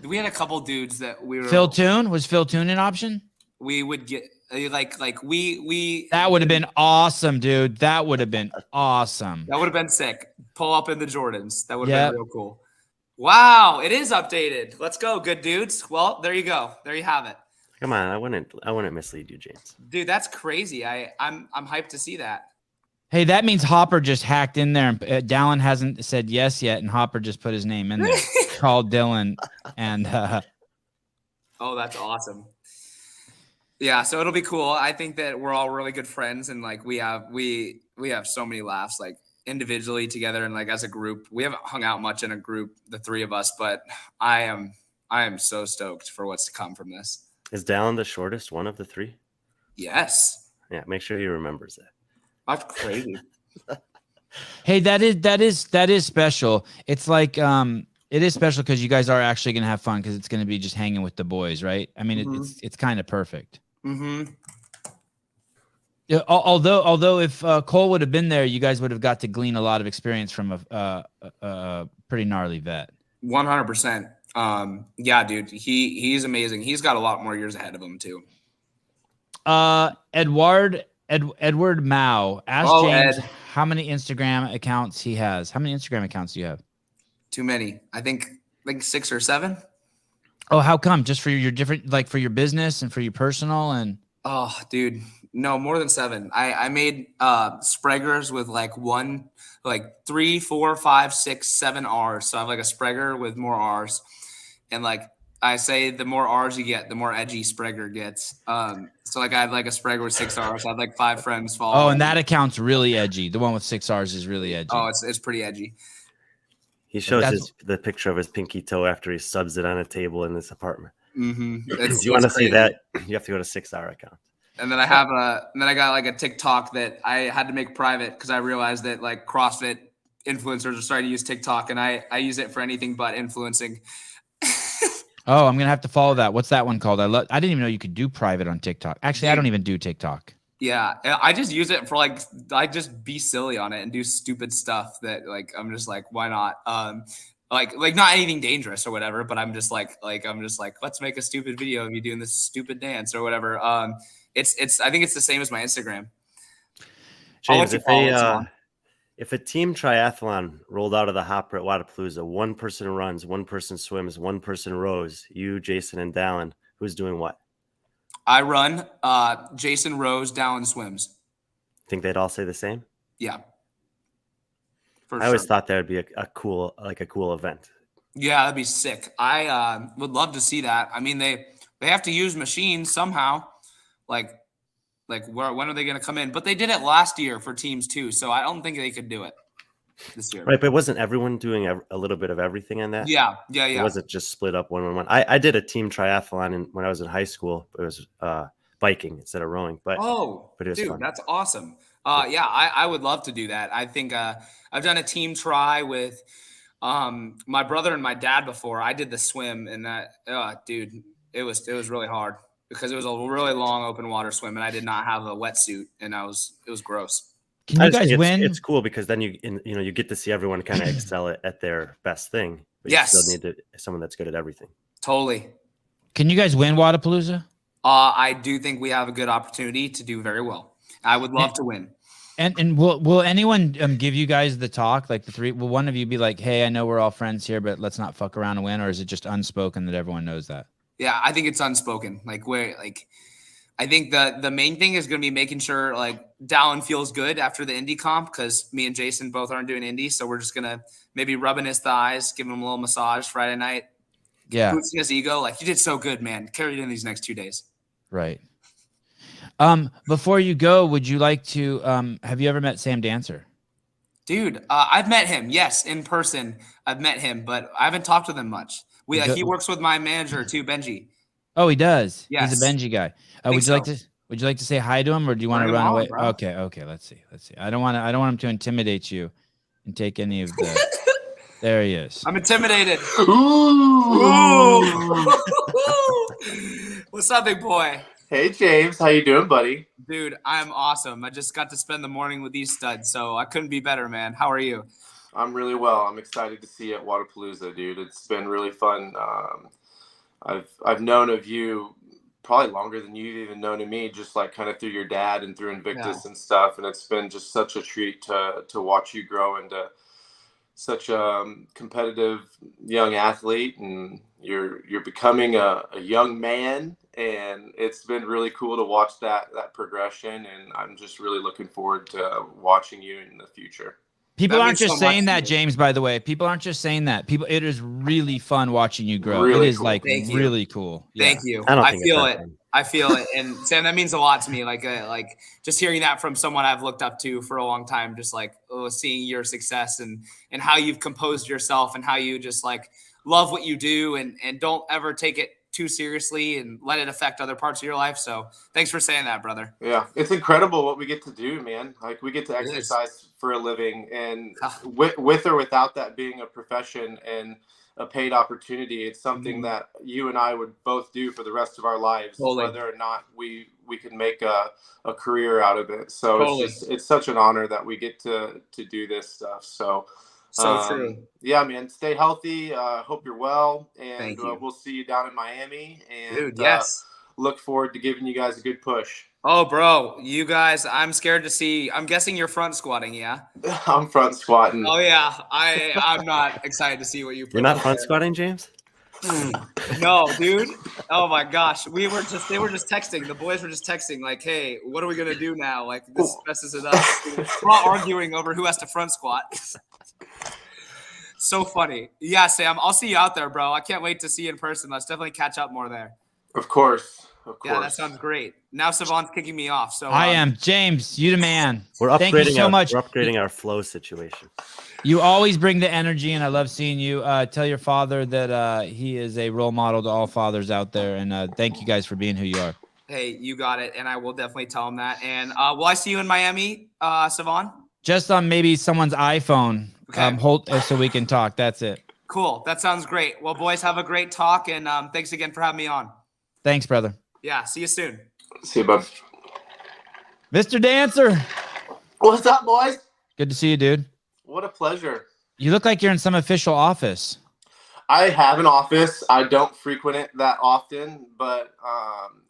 We had a couple dudes that we were. Phil Toon? Was Phil Toon an option? We would get like we. That would have been awesome, dude. That would have been awesome. That would have been sick. Pull up in the Jordans. That would have been real cool. Wow, it is updated. Let's go, good dudes. Well, there you go. There you have it. Come on, I wouldn't mislead you, James. Dude, that's crazy. I'm hyped to see that. Hey, that means Hopper just hacked in there, and Dallin hasn't said yes yet, and Hopper just put his name in there. Called Dylan, and oh, that's awesome. Yeah, so it'll be cool. I think that we're all really good friends, and like we have so many laughs, like individually together and like as a group. We haven't hung out much in a group, the three of us, but I am so stoked for what's to come from this. Is Dallin the shortest one of the three? Yes. Yeah, make sure he remembers that. That's crazy. Hey, that is special. It's like it is special because you guys are actually gonna have fun because it's gonna be just hanging with the boys, right? I mean, it's kind of perfect. Mm-hmm. Yeah, although if Cole would have been there, you guys would have got to glean a lot of experience from a pretty gnarly vet. 100%. Yeah, dude, he's amazing. He's got a lot more years ahead of him too. Edouard Edward Mao. Ask Oh, James Ed. how many Instagram accounts he has. How many Instagram accounts do you have? Too many. I think 6 or 7. Oh, how come? Just for your different, like for your business and for your personal and. Oh, dude, no, more than 7. I made Spraggers with like 3, 4, 5, 6, 7 R's. So I have like a Spragger with more R's, and like I say, the more R's you get, the more edgy Sprager gets. So like I had like a Spragger with 6 R's. I had like 5 friends Oh, following. and that account's really edgy. The one with 6 R's is really edgy. Oh, it's pretty edgy. He shows the picture of his pinky toe after he subs it on a table in this apartment. Mm-hmm. If you want to see that, you have to go to 6R account. And then I got like a TikTok that I had to make private because I realized that like CrossFit influencers are starting to use TikTok, and I use it for anything but influencing. Oh, I'm gonna have to follow that. What's that one called? I didn't even know you could do private on TikTok. Actually, I don't even do TikTok. Yeah, I just use it for like I just be silly on it and do stupid stuff that like I'm just like, why not? Like not anything dangerous or whatever, but I'm just like let's make a stupid video of you doing this stupid dance or whatever. It's I think it's the same as my Instagram. James, if a team triathlon rolled out of the hopper at Wodapalooza, one person runs, one person swims, one person rows, you, Jason, and Dallin, who's doing what? I run, Jason rows, Dallin swims. Think they'd all say the same? Yeah. I always thought that would be a cool event. Yeah, that'd be sick. I would love to see that. I mean, they have to use machines somehow. Like when are they going to come in? But they did it last year for teams too, so I don't think they could do it this year. Right, but wasn't everyone doing a little bit of everything on that? Yeah. It wasn't just split up one. I did a team triathlon when I was in high school. It was biking instead of rowing, but it was fun. That's awesome. I would love to do that. I think I've done a team try with my brother and my dad before. I did the swim, and that dude, it was really hard because it was a really long open water swim, and I did not have a wetsuit, and it was gross. Can you guys win? It's cool because then you get to see everyone kind of excel at their best thing. But yes, you still need someone that's good at everything. Totally. Can you guys win Wodapalooza? I do think we have a good opportunity to do very well. I would love to win. And will anyone give you guys the talk, like the three? Will one of you be like, "Hey, I know we're all friends here, but let's not fuck around and win," or is it just unspoken that everyone knows that? Yeah, I think it's unspoken. I think the main thing is going to be making sure like Dallin feels good after the Indy comp because me and Jason both aren't doing Indy, so we're just gonna maybe rubbing his thighs, giving him a little massage Friday night. Yeah, boosting his ego. Like, you did so good, man. Carry it in these next 2 days. Right. Before you go, would you like to have you ever met Sam Dancer? Dude, I've met him. Yes, in person. I've met him, but I haven't talked with him much. He works with my manager too, Benji. Oh, he does. Yes. He's a Benji guy. Would you like to say hi to him, or do you want to run away? Bro. Okay. Let's see. I don't want him to intimidate you and take any of the. There he is. I'm intimidated. Ooh. What's up, big boy? Hey, James. How you doing, buddy? Dude, I'm awesome. I just got to spend the morning with these studs, so I couldn't be better, man. How are you? I'm really well. I'm excited to see you at Wodapalooza, dude. It's been really fun. I've known of you probably longer than you've even known of me, just like kind of through your dad and through Invictus and stuff. And it's been just such a treat to watch you grow into such a competitive young athlete, and you're becoming a young man, and it's been really cool to watch that progression, and I'm just really looking forward to watching you in the future. People aren't just saying that, James, by the way. People aren't just saying that. It is really fun watching you grow. Really, it is cool. Really cool. Thank you. I feel it. And Sam, that means a lot to me. Like just hearing that from someone I've looked up to for a long time, just like seeing your success and how you've composed yourself and how you just like love what you do and don't ever take it too seriously and let it affect other parts of your life. So thanks for saying that, brother. Yeah, it's incredible what we get to do, man. Like, we get to exercise for a living, and with or without that being a profession and a paid opportunity, it's something that you and I would both do for the rest of our lives, whether or not we can make a career out of it. So it's such an honor that we get to do this stuff. So true. Yeah, man. Stay healthy. Hope you're well, and we'll see you down in Miami. And dude, yes. look forward to giving you guys a good push. Oh, bro, you guys, I'm scared to see. I'm guessing you're front squatting, yeah? I'm front squatting. Oh yeah, I'm not excited to see what you put. You're not out front there. squatting, James? No, dude. Oh my gosh, they were just texting. The boys were just texting, like, "Hey, what are we gonna do now? Like, this messes it up." We're all arguing over who has to front squat. So funny. Yeah, Sam, I'll see you out there, bro. I can't wait to see you in person. Let's definitely catch up more there. Of course. Yeah, that sounds great. Now Sevan's kicking me off. So I am. James, you the man. We're upgrading Thank you so much. We're upgrading our flow situation. You always bring the energy, and I love seeing you. Tell your father that he is a role model to all fathers out there, and thank you guys for being who you are. Hey, you got it, and I will definitely tell him that. And will I see you in Miami, Sevan? Just on maybe someone's iPhone. Okay. Hold so we can talk. That's it. Cool. That sounds great. Well, boys, have a great talk, and thanks again for having me on. Thanks, brother. Yeah, see you soon. See you, bud. Mr. Dancer. What's up, boys? Good to see you, dude. What a pleasure. You look like you're in some official office. I have an office. I don't frequent it that often, but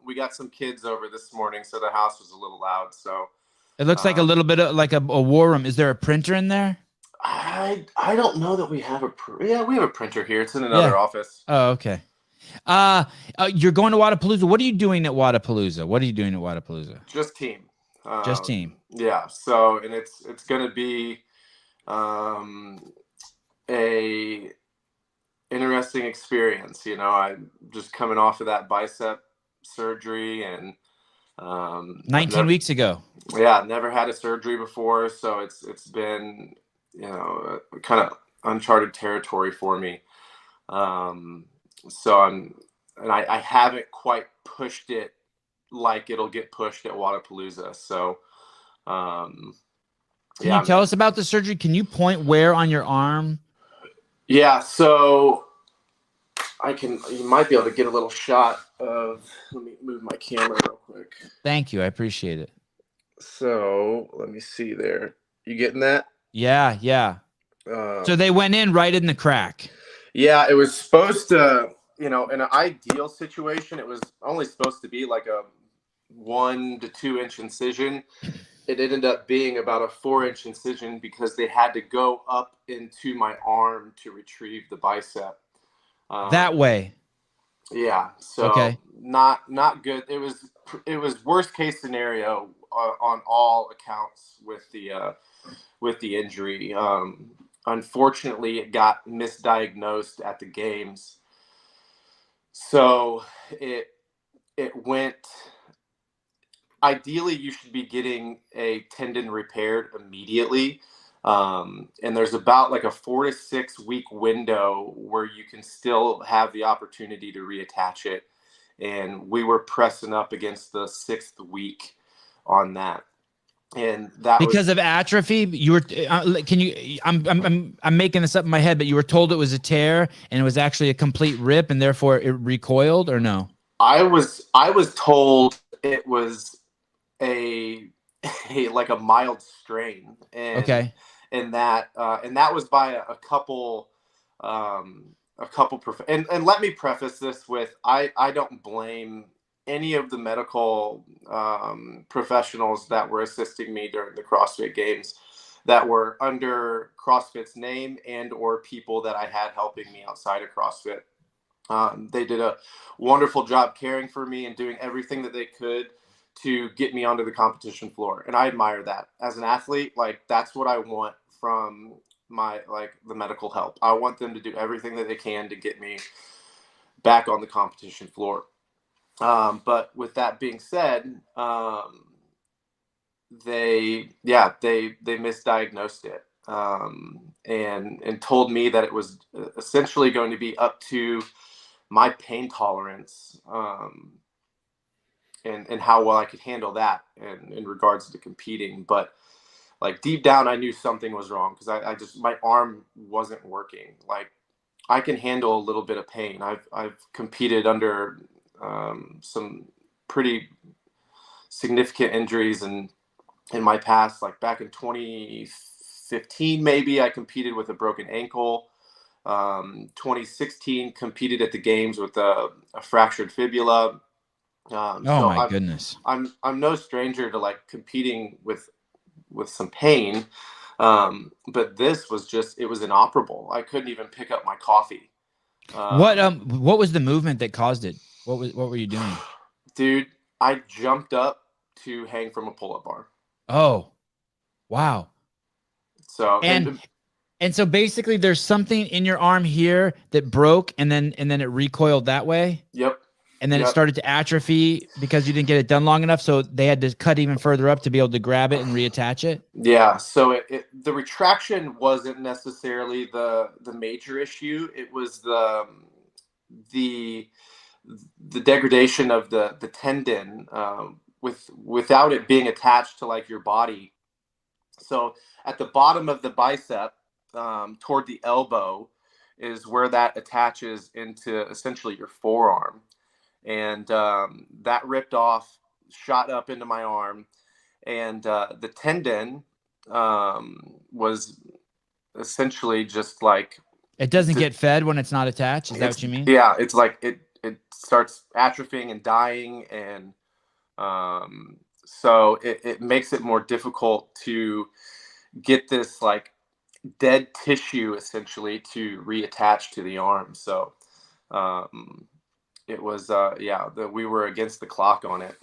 we got some kids over this morning, so the house was a little loud. So It looks like a little bit of like a war room. Is there a printer in there? I don't know that we have we have a printer here. It's in another office. Oh, okay. You're going to Wodapalooza. What are you doing at Wodapalooza? Just team. Just team. Yeah. So, and it's going to be a interesting experience. You know, I'm just coming off of that bicep surgery and 19 weeks ago. Yeah, never had a surgery before, so it's been, you know, kind of uncharted territory for me. So I haven't quite pushed it like it'll get pushed at Wodapalooza. So, Can you tell us about the surgery? Can you point where on your arm? Yeah. So you might be able to get a little shot of, let me move my camera real quick. Thank you. I appreciate it. So let me see there. You getting that? Yeah. Yeah. So they went in right in the crack. Yeah, it was supposed to, you know, in an ideal situation, it was only supposed to be like a 1 to 2 inch incision. It ended up being about a 4-inch incision because they had to go up into my arm to retrieve the bicep. That way. Yeah. So okay. Not good. It was worst case scenario on all accounts with the injury. Unfortunately, it got misdiagnosed at the games. So it went. Ideally, you should be getting a tendon repaired immediately. And there's about like a 4 to 6 week window where you can still have the opportunity to reattach it. And we were pressing up against the 6th week on that. And that because of atrophy, you were. Can you? I'm making this up in my head, but you were told it was a tear and it was actually a complete rip, and therefore it recoiled, or no? I was told it was a like a mild strain, and okay, and that was by a couple. And let me preface this with I don't blame any of the medical professionals that were assisting me during the CrossFit Games that were under CrossFit's name and or people that I had helping me outside of CrossFit. They did a wonderful job caring for me and doing everything that they could to get me onto the competition floor. And I admire that. As an athlete, like that's what I want from the medical help. I want them to do everything that they can to get me back on the competition floor. But with that being said, they misdiagnosed it, and told me that it was essentially going to be up to my pain tolerance, and how well I could handle that in regards to competing. But like deep down, I knew something was wrong because my arm wasn't working. Like I can handle a little bit of pain. I've competed under some pretty significant injuries in my past, like back in 2015, maybe I competed with a broken ankle. 2016 competed at the games with a fractured fibula. Oh my goodness. I'm no stranger to like competing with some pain. But this was just, it was inoperable. I couldn't even pick up my coffee. What was the movement that caused it? What were you doing? Dude, I jumped up to hang from a pull-up bar. Oh, wow. So and so basically there's something in your arm here that broke and then it recoiled that way. Yep. And then it started to atrophy because you didn't get it done long enough. So they had to cut even further up to be able to grab it and reattach it. Yeah. So the retraction wasn't necessarily the major issue. It was the degradation of the tendon without it being attached to like your body. So at the bottom of the bicep, toward the elbow, is where that attaches into essentially your forearm. And that ripped off, shot up into my arm, and the tendon was essentially just like, it doesn't get fed when it's not attached. Is that what you mean? Yeah, it's like it starts atrophying and dying, and so it makes it more difficult to get this like dead tissue essentially to reattach to the arm. So it was we were against the clock on it.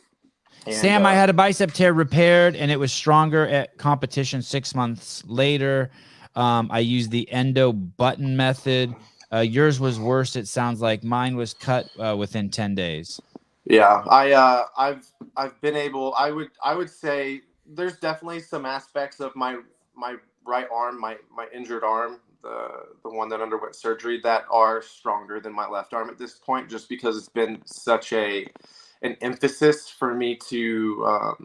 And, Sam, I had a bicep tear repaired and it was stronger at competition 6 months later. I used the endo button method. Yours was worse, it sounds like. Mine was cut within 10 days. Yeah, I've been able, I would say there's definitely some aspects of my right arm, my injured arm, the one that underwent surgery, that are stronger than my left arm at this point, just because it's been such an emphasis for me to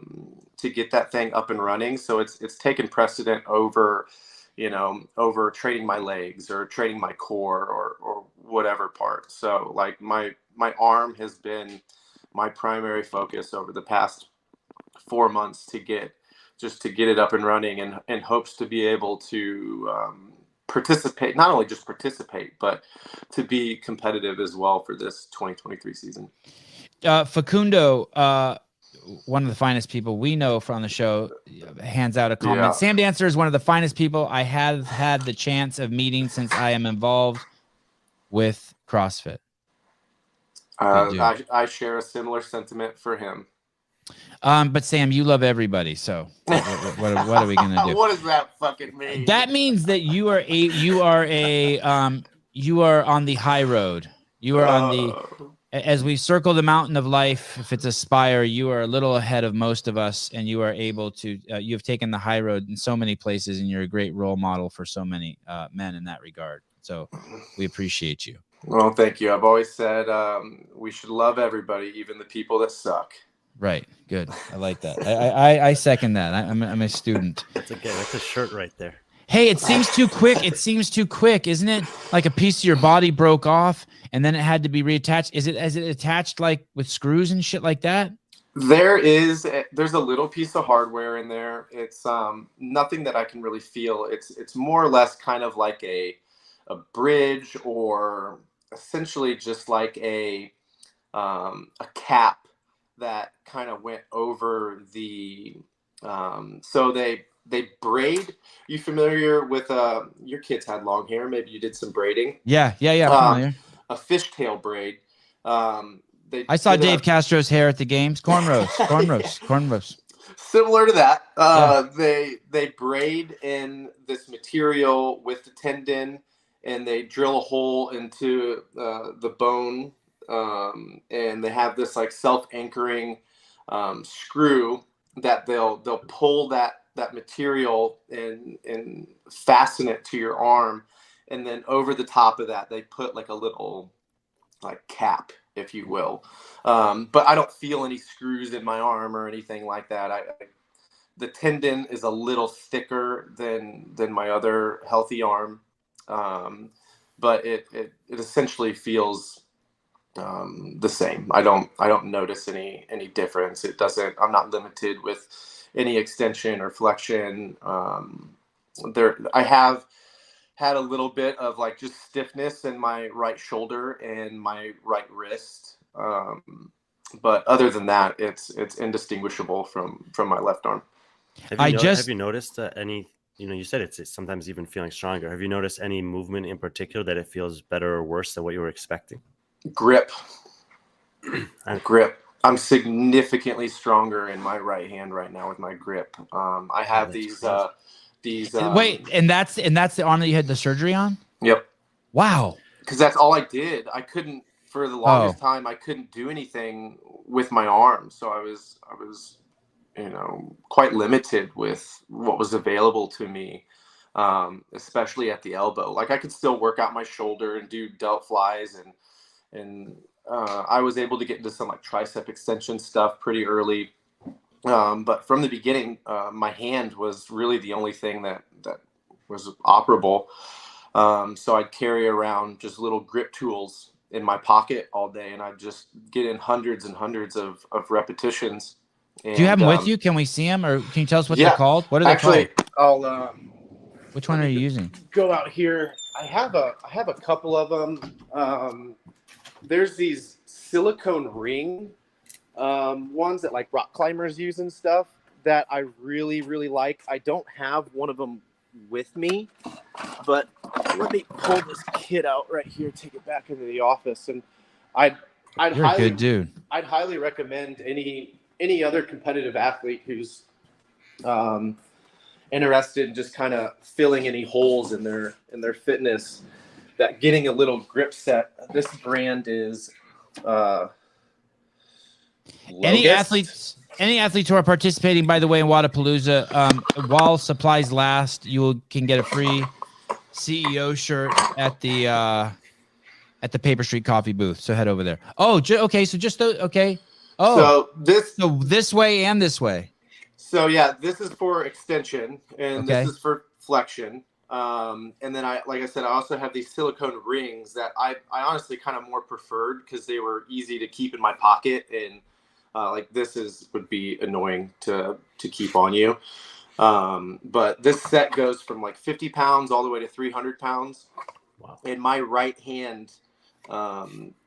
get that thing up and running. So it's taken precedent over, over training my legs or training my core or whatever part. So like my arm has been my primary focus over the past 4 months to get it up and running, and in hopes to be able to participate, not only just participate, but to be competitive as well for this 2023 season. Facundo, one of the finest people we know from the show, hands out a comment. Yeah. Sam Dancer is one of the finest people I have had the chance of meeting since I am involved with CrossFit. I share a similar sentiment for him. But Sam, you love everybody, so what are we gonna do? What does that fucking mean? That means that you are on the high road. You are on the, as we circle the mountain of life, if it's a spire, you are a little ahead of most of us, and you are able to, you have taken the high road in so many places, and you're a great role model for so many men in that regard. So we appreciate you. Well, thank you. I've always said we should love everybody, even the people that suck. Right. Good. I like that. I second that. I'm a student. That's a shirt right there. Hey, it seems too quick. It seems too quick, isn't it? Like a piece of your body broke off and then it had to be reattached. Is it attached like with screws and shit like that? There's a little piece of hardware in there. It's nothing that I can really feel. It's more or less kind of like a bridge, or essentially just like a cap that kind of went over the so they braid. You familiar with your kids had long hair, maybe you did some braiding? Yeah, familiar. A fishtail braid. I saw Dave Castro's hair at the games. Cornrows. Similar to that. They braid in this material with the tendon, and they drill a hole into the bone, and they have this like self-anchoring screw that they'll pull that material and fasten it to your arm, and then over the top of that they put like a little like cap, if you will. But I don't feel any screws in my arm or anything like that. The tendon is a little thicker than my other healthy arm, but it essentially feels the same. I don't notice any difference. It doesn't. I'm not limited with any extension or flexion. I have had a little bit of like just stiffness in my right shoulder and my right wrist. But other than that, it's indistinguishable from my left arm. Have you noticed any? You said it's sometimes even feeling stronger. Have you noticed any movement in particular that it feels better or worse than what you were expecting? Grip. Grip. I'm significantly stronger in my right hand right now with my grip. I have these. Wait, and that's the arm that you had the surgery on? Yep. Wow. Because that's all I did. I couldn't, for the longest time, I couldn't do anything with my arm. So I was, quite limited with what was available to me, especially at the elbow. Like I could still work out my shoulder and do delt flies, and I was able to get into some like tricep extension stuff pretty early. But from the beginning, my hand was really the only thing that was operable. So I'd carry around just little grip tools in my pocket all day, and I'd just get in hundreds and hundreds of repetitions. And, do you have them with you? Can we see them, or can you tell us what they're called? What are they called? I'll. Which one are you using? Go out here. I have a couple of them. There's these silicone ring ones that like rock climbers use and stuff that I really, really like. I don't have one of them with me, but let me pull this kit out right here, take it back into the office, and I'd You're a good dude. I'd highly recommend any other competitive athlete who's interested in just kind of filling any holes in their fitness, that getting a little grip set. This brand is any athletes who are participating, by the way, in Wodapalooza, while supplies last, you can get a free CEO shirt at the Paper Street Coffee booth. So head over there. Oh, okay. So just okay. Oh, so this way and this way. So yeah, this is for extension and this is for flexion. And then like I said, I also have these silicone rings that I honestly kind of more preferred because they were easy to keep in my pocket, and like would be annoying to keep on you. But this set goes from like 50 pounds all the way to 300 pounds. Wow. And my right hand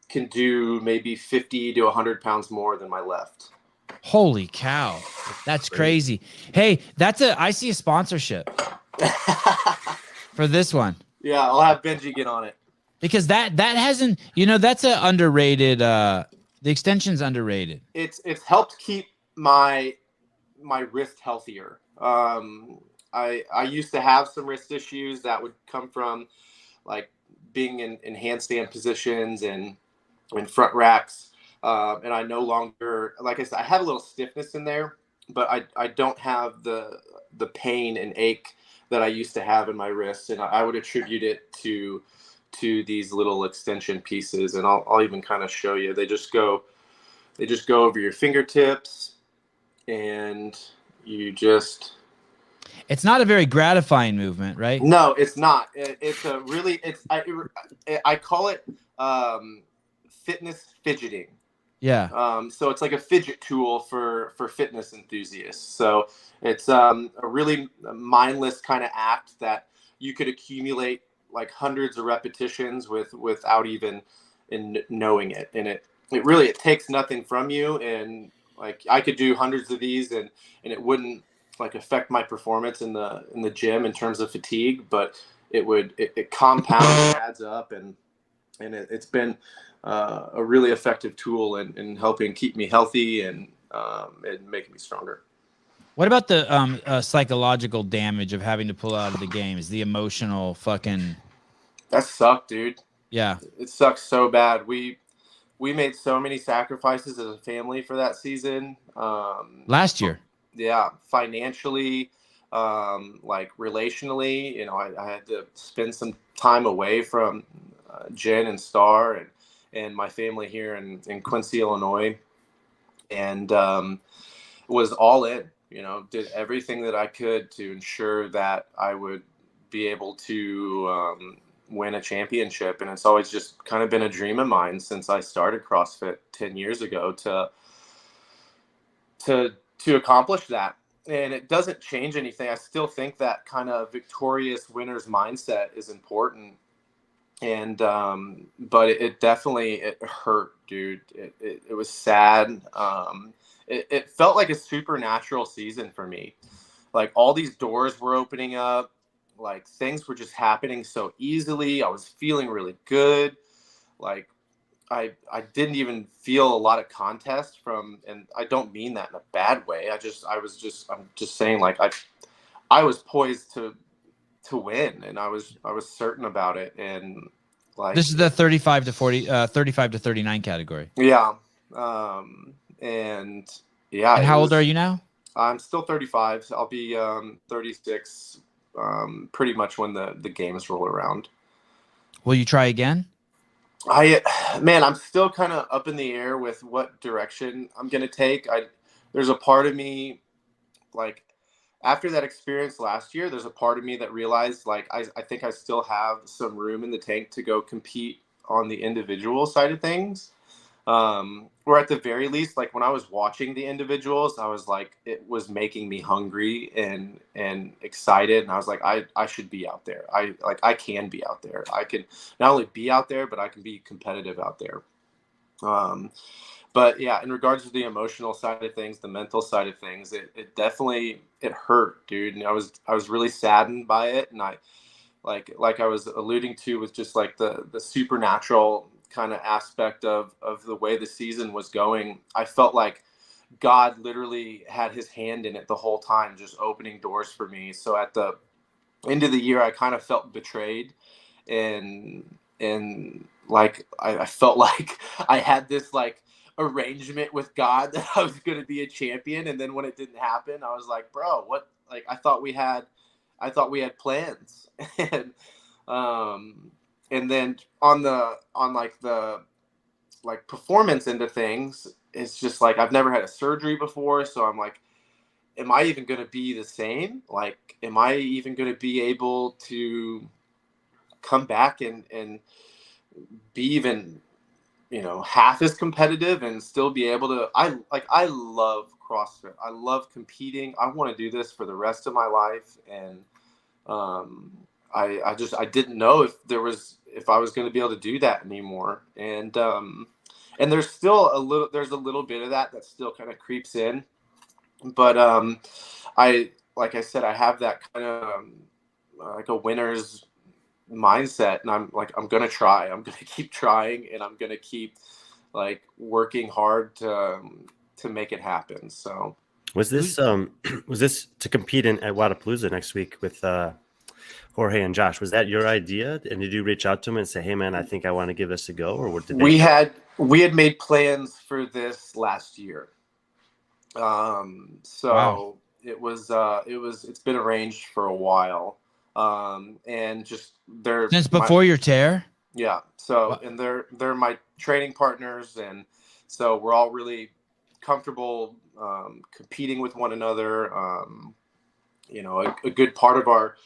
can do maybe 50 to 100 pounds more than my left. Holy cow. That's crazy. Hey, I see a sponsorship for this one. Yeah, I'll have Benji get on it. Because that hasn't, that's a underrated, the extension's underrated. It's helped keep my wrist healthier. I used to have some wrist issues that would come from like being in handstand positions and front racks. And I no longer, like I said, I have a little stiffness in there, but I don't have the pain and ache that I used to have in my wrists. And I would attribute it to these little extension pieces. And I'll even kind of show you. They just go over your fingertips, and you just. It's not a very gratifying movement, right? No, it's not. It's a really, I call it fitness fidgeting. Yeah. So it's like a fidget tool for fitness enthusiasts. So it's a really mindless kind of act that you could accumulate like hundreds of repetitions without even knowing it. And it really takes nothing from you. And like I could do hundreds of these and it wouldn't like affect my performance in the gym in terms of fatigue, but it compounds, adds up, and it's been a really effective tool in helping keep me healthy and making me stronger. What about the psychological damage of having to pull out of the games? The emotional fucking. That sucked, dude. Yeah, it sucks so bad. We made so many sacrifices as a family for that season. Last year. Yeah, financially, like relationally, I had to spend some time away from Jen and Star and my family here in Quincy, Illinois, and was all in. Did everything that I could to ensure that I would be able to win a championship. And it's always just kind of been a dream of mine since I started CrossFit 10 years ago to accomplish that. And it doesn't change anything. I still think that kind of victorious winner's mindset is important. And but it definitely it hurt, dude. It was sad. It felt like a supernatural season for me. Like all these doors were opening up, like things were just happening so easily. I was feeling really good. Like I didn't even feel a lot of contest from, and I don't mean that in a bad way. I'm just saying, like I was poised to win, and I was certain about it. And like This is the 35 to 40, 35 to 39 category. yeah. And yeah. And how old are you now? I'm still 35. So I'll be 36 pretty much when the games roll around. Will you try again? I'm still kind of up in the air with what direction I'm going to take. There's a part of me, like, after that experience last year, there's a part of me that realized, like, I think I still have some room in the tank to go compete on the individual side of things. Or at the very least, like when I was watching the individuals, I was like, it was making me hungry and excited. And I was like, I should be out there. I can be out there. I can not only be out there, but I can be competitive out there. But yeah, in regards to the emotional side of things, the mental side of things, it definitely, it hurt, dude. And I was really saddened by it. And I, like I was alluding to with just like the supernatural kind of aspect of the way the season was going, I felt like God literally had his hand in it the whole time, just opening doors for me. So at the end of the year, I kind of felt betrayed, and like I felt like I had this like arrangement with God that I was going to be a champion. And then when it didn't happen, I was like, bro, what? Like, I thought we had plans. And then on the performance end of things, it's just like, I've never had a surgery before. So I'm like, am I even going to be the same? Like, am I even going to be able to come back and be even, half as competitive and still be able to, I love CrossFit. I love competing. I want to do this for the rest of my life. And, I didn't know if I was going to be able to do that anymore. And there's still a little bit of that still kind of creeps in, but, like I said, I have that kind of, like a winner's mindset, and I'm going to try, I'm going to keep trying, and I'm going to keep like working hard to make it happen. So was this to compete at Wodapalooza next week with Jorge and Josh? Was that your idea? And did you reach out to them and say, hey man, I think I want to give this a go? Or what did we had made plans for this last year. Wow. It's been arranged for a while. And just since before your tear. Yeah. So, and they're my training partners. And so we're all really comfortable, competing with one another. A good part of our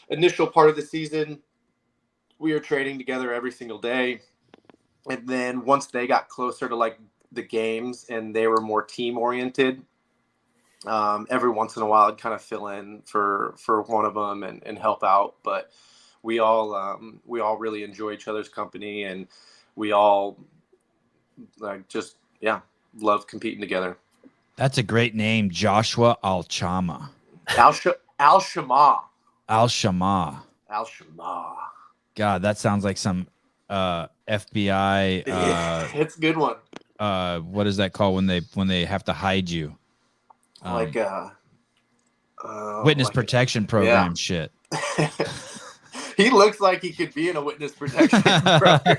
initial part of the season, we were training together every single day. And then once they got closer to like the games and they were more team oriented, every once in a while I'd kind of fill in for one of them and help out. But we all really enjoy each other's company, and we all love competing together. That's a great name, Joshua Al-Shama. Al-Shama. God, that sounds like some FBI. It's a good one. What is that called when they have to hide you? Witness protection program shit. He looks like he could be in a witness protection program.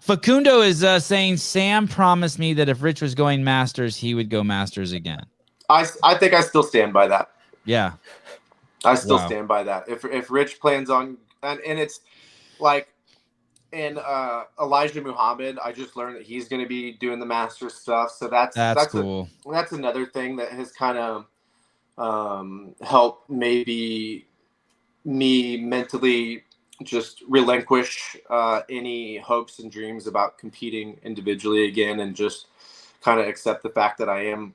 Facundo is saying Sam promised me that if Rich was going Masters, he would go Masters again. I think I still stand by that. Yeah, I still stand by that. If Rich plans on, and it's like, and Elijah Muhammad, I just learned that he's going to be doing the Masters stuff. So that's cool. That's another thing that has kind of helped maybe me mentally just relinquish any hopes and dreams about competing individually again, and just kind of accept the fact that I am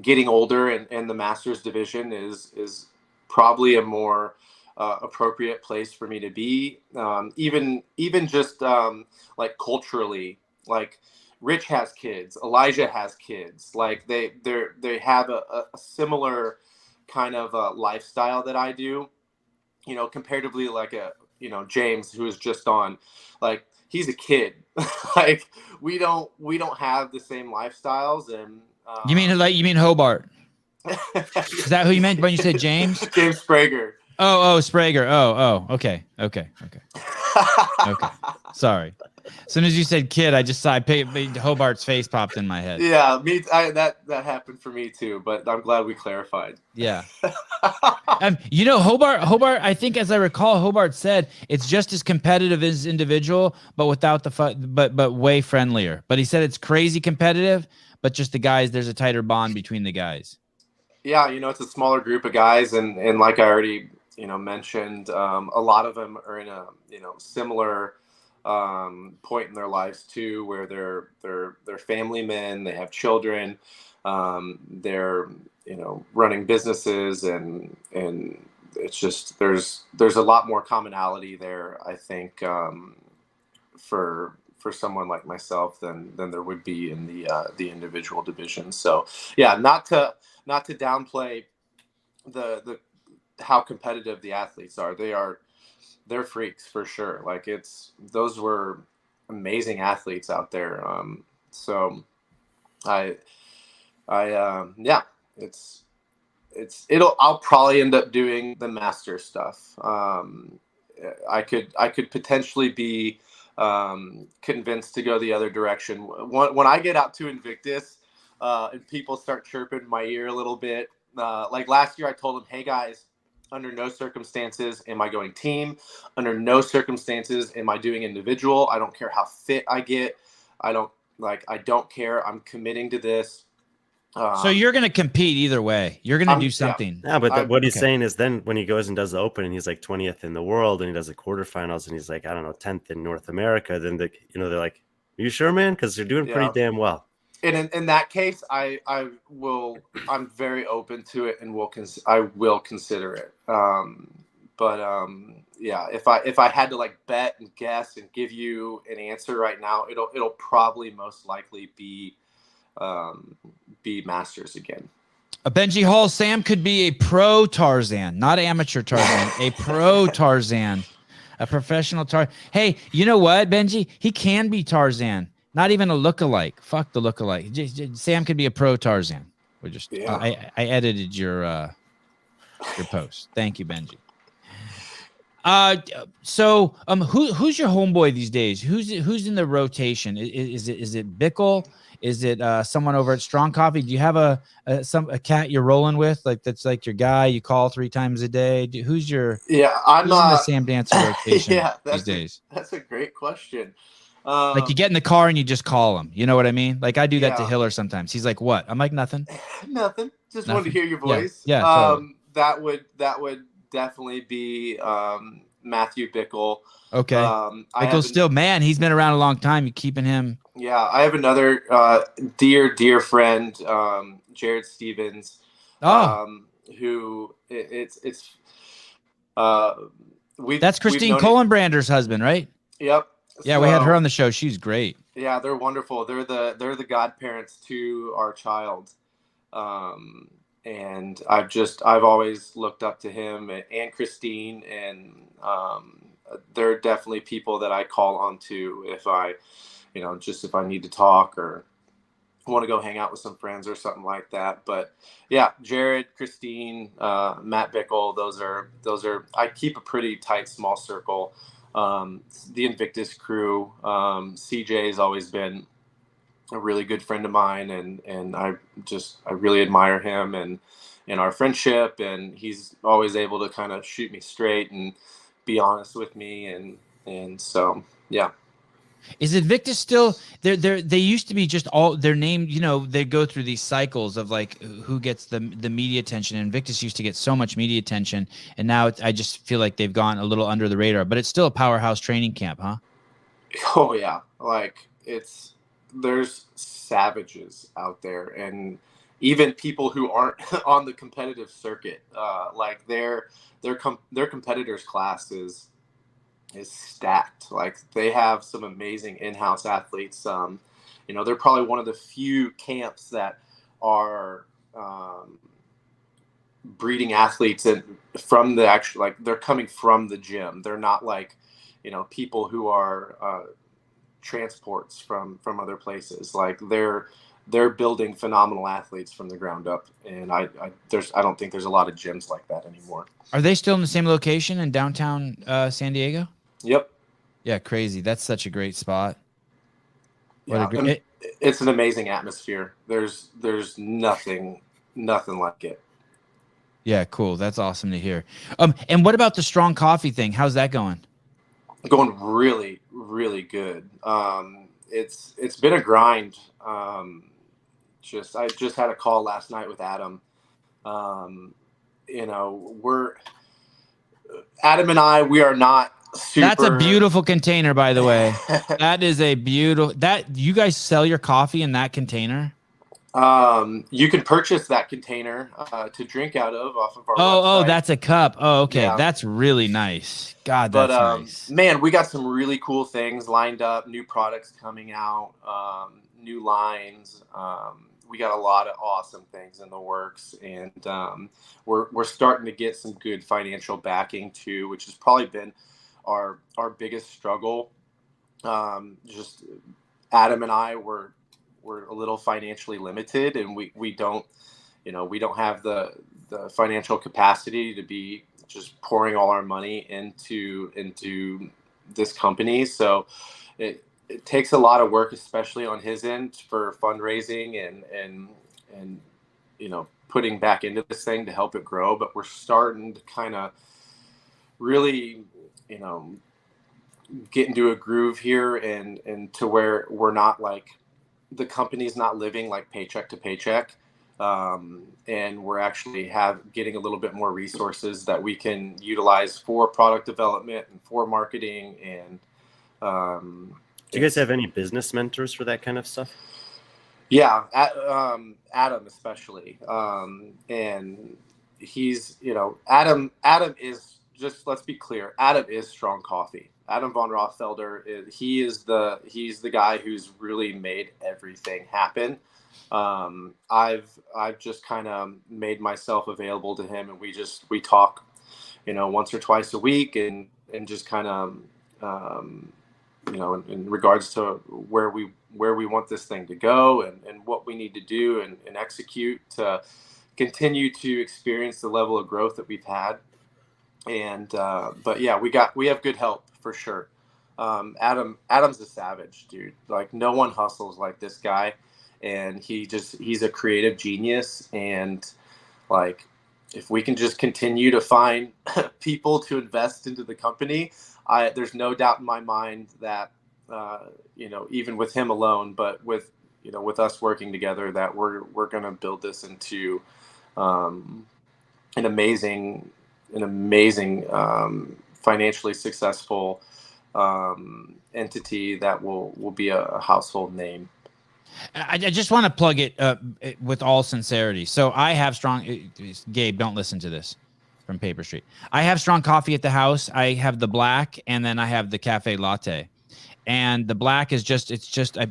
getting older, and the Masters division is probably a more appropriate place for me to be. Even just like culturally, like Rich has kids, Elijah has kids, like they have a similar kind of lifestyle that I do, you know, comparatively, like James, who is just on, like, he's a kid. Like we don't have the same lifestyles. And you mean Hobart? Is that who you meant when you said James? James Sprague. Oh, Sprague. Oh, okay. Sorry. As soon as you said kid, I just saw Hobart's face popped in my head. Yeah, that happened for me too, but I'm glad we clarified. Yeah. Hobart, I think, as I recall, Hobart said it's just as competitive as individual, but without the fun, but way friendlier. But he said it's crazy competitive, but just the guys, there's a tighter bond between the guys. Yeah, it's a smaller group of guys, and like I already mentioned, a lot of them are in a similar point in their lives too, where they're family men, they have children, they're running businesses, and it's just there's a lot more commonality there, I think, for someone like myself than there would be in the individual division. So yeah, not to downplay the how competitive the athletes are. They're freaks for sure. Like those were amazing athletes out there. So I'll probably end up doing the master stuff. I could potentially be convinced to go the other direction. When I get out to Invictus, and people start chirping my ear a little bit, like last year I told them, hey guys, under no circumstances am I going team. Under no circumstances am I doing individual. I don't care how fit I get. I don't care. I'm committing to this. So you're going to compete either way. You're going to do something. Yeah, but what he's saying is then when he goes and does the Open and he's like 20th in the world and he does the quarterfinals and he's like, I don't know, 10th in North America, then they're like, are you sure, man? Because they're doing pretty damn well. And in that case, I'm very open to it, and I will consider it. Yeah, if I had to like bet and guess and give you an answer right now, it'll probably most likely be Masters again. Benji Hall, Sam could be a pro Tarzan, not amateur Tarzan, a pro Tarzan, a professional Tarzan. Hey, you know what, Benji? He can be Tarzan. Not even a lookalike. Fuck the lookalike. Sam could be a pro Tarzan. We're just. Yeah. I edited your post. Thank you, Benji. So who's your homeboy these days? Who's in the rotation? Is it Bickle? Is it someone over at Strong Coffee? Do you have a cat you're rolling with, like that's like your guy you call 3 times a day? Who's in the Sam Dancer rotation these days? That's a great question. Like you get in the car and you just call him. You know what I mean? Like I do that to Hiller sometimes. He's like, "What?" I'm like, "Nothing." Nothing. Just wanted to hear your voice. Yeah. Totally. That would definitely be Matthew Bickle. Okay. Bickle's still, man, he's been around a long time. You're keeping him. Yeah, I have another dear friend, Jared Stevens. Who that's Christine Kohlenbrander's husband, right? Yep. Yeah, we had her on the show. She's great. Yeah, they're wonderful. They're the godparents to our child. And I've always looked up to him and Christine, and they're definitely people that I call on to if I need to talk or want to go hang out with some friends or something like that. But yeah, Jared, Christine, Matt Bickle, those are I keep a pretty tight, small circle. The Invictus crew, CJ has always been a really good friend of mine, and I really admire him and our friendship, and he's always able to kind of shoot me straight and be honest with me, and so yeah. Is Invictus still they used to be just all their name, they go through these cycles of like who gets the media attention. Invictus used to get so much media attention, and now I just feel like they've gone a little under the radar, but it's still a powerhouse training camp, huh? Oh yeah. Like there's savages out there, and even people who aren't on the competitive circuit, like their competitors class is stacked. Like they have some amazing in-house athletes. They're probably one of the few camps that are breeding athletes and from the actual, like they're coming from the gym. They're not like, people who are transports from other places. Like they're building phenomenal athletes from the ground up. And I don't think there's a lot of gyms like that anymore. Are they still in the same location in downtown San Diego? Yep. Yeah, crazy. That's such a great spot. It's an amazing atmosphere. There's nothing like it. Yeah, cool. That's awesome to hear. And what about the strong coffee thing? How's that going? Going really, really good. It's been a grind. I just had a call last night with Adam. Adam and I, we are not super. That's a beautiful container, by the way. That is a beautiful. That you guys sell your coffee in that container? You can purchase that container to drink out of off of our website. Oh, that's a cup. Oh, okay. Yeah. That's really nice. God, that's nice. Man, we got some really cool things lined up, new products coming out, new lines. We got a lot of awesome things in the works, and we're starting to get some good financial backing too, which has probably been our biggest struggle. Just Adam and I were a little financially limited, and we don't have the financial capacity to be just pouring all our money into this company. So it takes a lot of work, especially on his end, for fundraising and putting back into this thing to help it grow. But we're starting to kind of really get into a groove here and to where we're not like, the company's not living like paycheck to paycheck. And we're actually getting a little bit more resources that we can utilize for product development and for marketing. And do you guys have any business mentors for that kind of stuff? Yeah, Adam especially, and he's Adam is, just let's be clear, Adam is Strong Coffee. Adam von Rothfelder, he's the guy who's really made everything happen. I've just kind of made myself available to him, and we talk, once or twice a week, and just kind of, in regards to where we want this thing to go and what we need to do and execute to continue to experience the level of growth that we've had. And, but yeah, we have good help for sure. Adam's a savage, dude. Like no one hustles like this guy. And he's a creative genius. And like, if we can just continue to find people to invest into the company, there's no doubt in my mind that, even with him alone, but with us working together, that we're going to build this into, an amazing, financially successful entity that will be a household name. I just want to plug it with all sincerity. So I have strong. Gabe, don't listen to this from Paper Street. I have strong coffee at the house. I have the black, and then I have the cafe latte. And the black is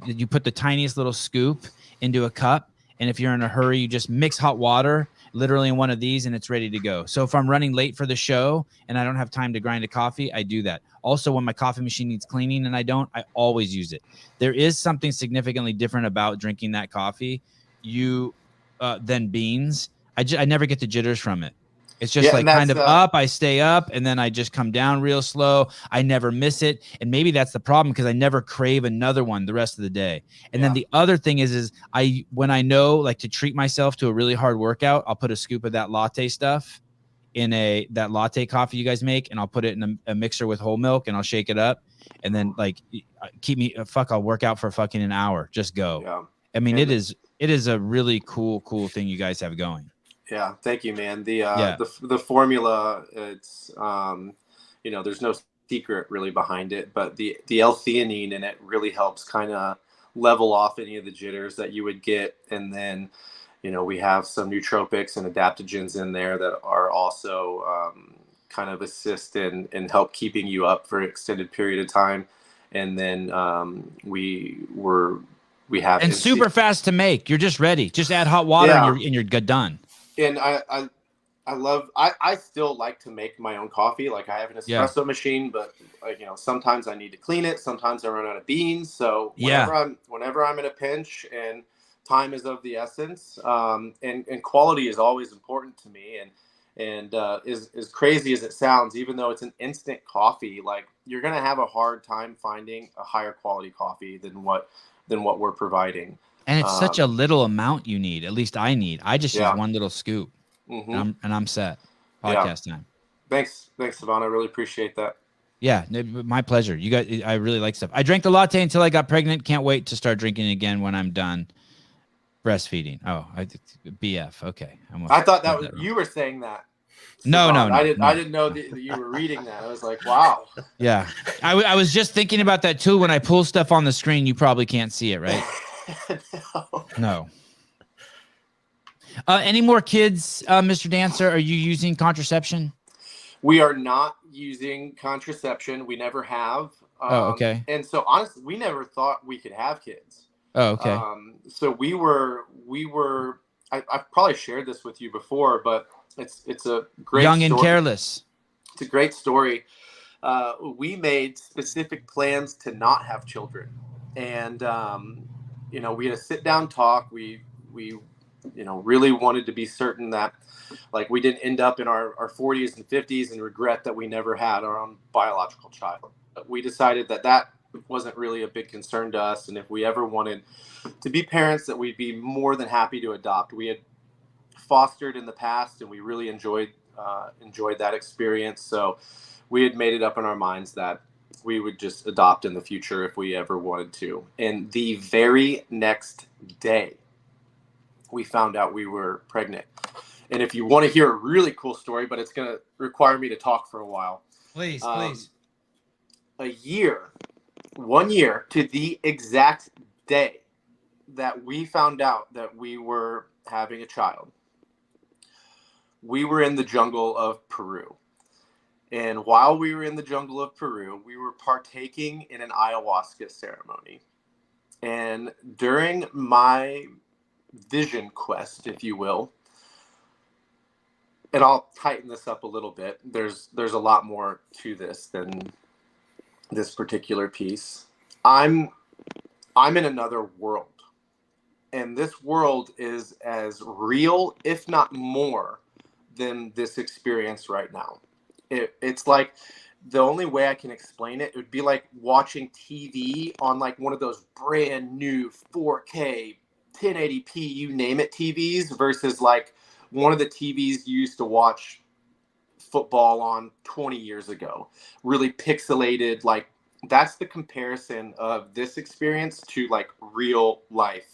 you put the tiniest little scoop into a cup, and if you're in a hurry, you just mix hot water literally in one of these, and it's ready to go. So if I'm running late for the show and I don't have time to grind a coffee, I do that. Also, when my coffee machine needs cleaning and I always use it. There is something significantly different about drinking that coffee than beans. I never get the jitters from it. It's just up, I stay up, and then I just come down real slow. I never miss it. And maybe that's the problem, because I never crave another one the rest of the day. And then the other thing is when I know, like, to treat myself to a really hard workout, I'll put a scoop of that latte stuff in that latte coffee you guys make, and I'll put it in a mixer with whole milk, and I'll shake it up, and then I'll work out for fucking an hour. Just go. Yeah. I mean, it is a really cool thing you guys have going. Yeah, thank you, man. The formula, it's there's no secret really behind it, but the L-theanine in it really helps kind of level off any of the jitters that you would get, and then we have some nootropics and adaptogens in there that are also kind of assist and help keeping you up for an extended period of time. And then we have and super fast to make. You're just ready. Just add hot water and you're good done. And I still like to make my own coffee. Like I have an espresso machine, but sometimes I need to clean it. Sometimes I run out of beans. So whenever I'm in a pinch and time is of the essence, and quality is always important to me. And as crazy as it sounds, even though it's an instant coffee, like you're going to have a hard time finding a higher quality coffee than what we're providing. And it's such a little amount you need. At least I need. I just use one little scoop, and I'm set. Podcast time. Thanks, Sevan. I really appreciate that. Yeah, my pleasure. You guys, I really like stuff. I drank the latte until I got pregnant. Can't wait to start drinking again when I'm done breastfeeding. Oh, BF. Okay. I thought that was you were saying that. No. I didn't know that you were reading that. I was like, wow. Yeah. I was just thinking about that too. When I pull stuff on the screen, you probably can't see it, right? No. Any more kids, Mr. Dancer? Are you using contraception? We are not using contraception. We never have. Okay. And so honestly, we never thought we could have kids. Oh, okay. So we were. I've probably shared this with you before, but it's a great young story. And careless. It's a great story. We made specific plans to not have children, and we had a sit down talk. We really wanted to be certain that like we didn't end up in our 40s and 50s and regret that we never had our own biological child. But we decided that wasn't really a big concern to us, and if we ever wanted to be parents, that we'd be more than happy to adopt. We had fostered in the past, and we really enjoyed that experience. So we had made it up in our minds that we would just adopt in the future if we ever wanted to. And the very next day, we found out we were pregnant. And if you want to hear a really cool story, but it's going to require me to talk for a while. Please. 1 year to the exact day that we found out that we were having a child, we were in the jungle of Peru. And while we were in the jungle of Peru, we were partaking in an ayahuasca ceremony. And during my vision quest, if you will, and I'll tighten this up a little bit. There's a lot more to this than this particular piece. I'm in another world. And this world is as real, if not more, than this experience right now. It's like, the only way I can explain it would be like watching TV on like one of those brand new 4K, 1080p, you name it TVs versus like one of the TVs you used to watch football on 20 years ago. Really pixelated. Like that's the comparison of this experience to like real life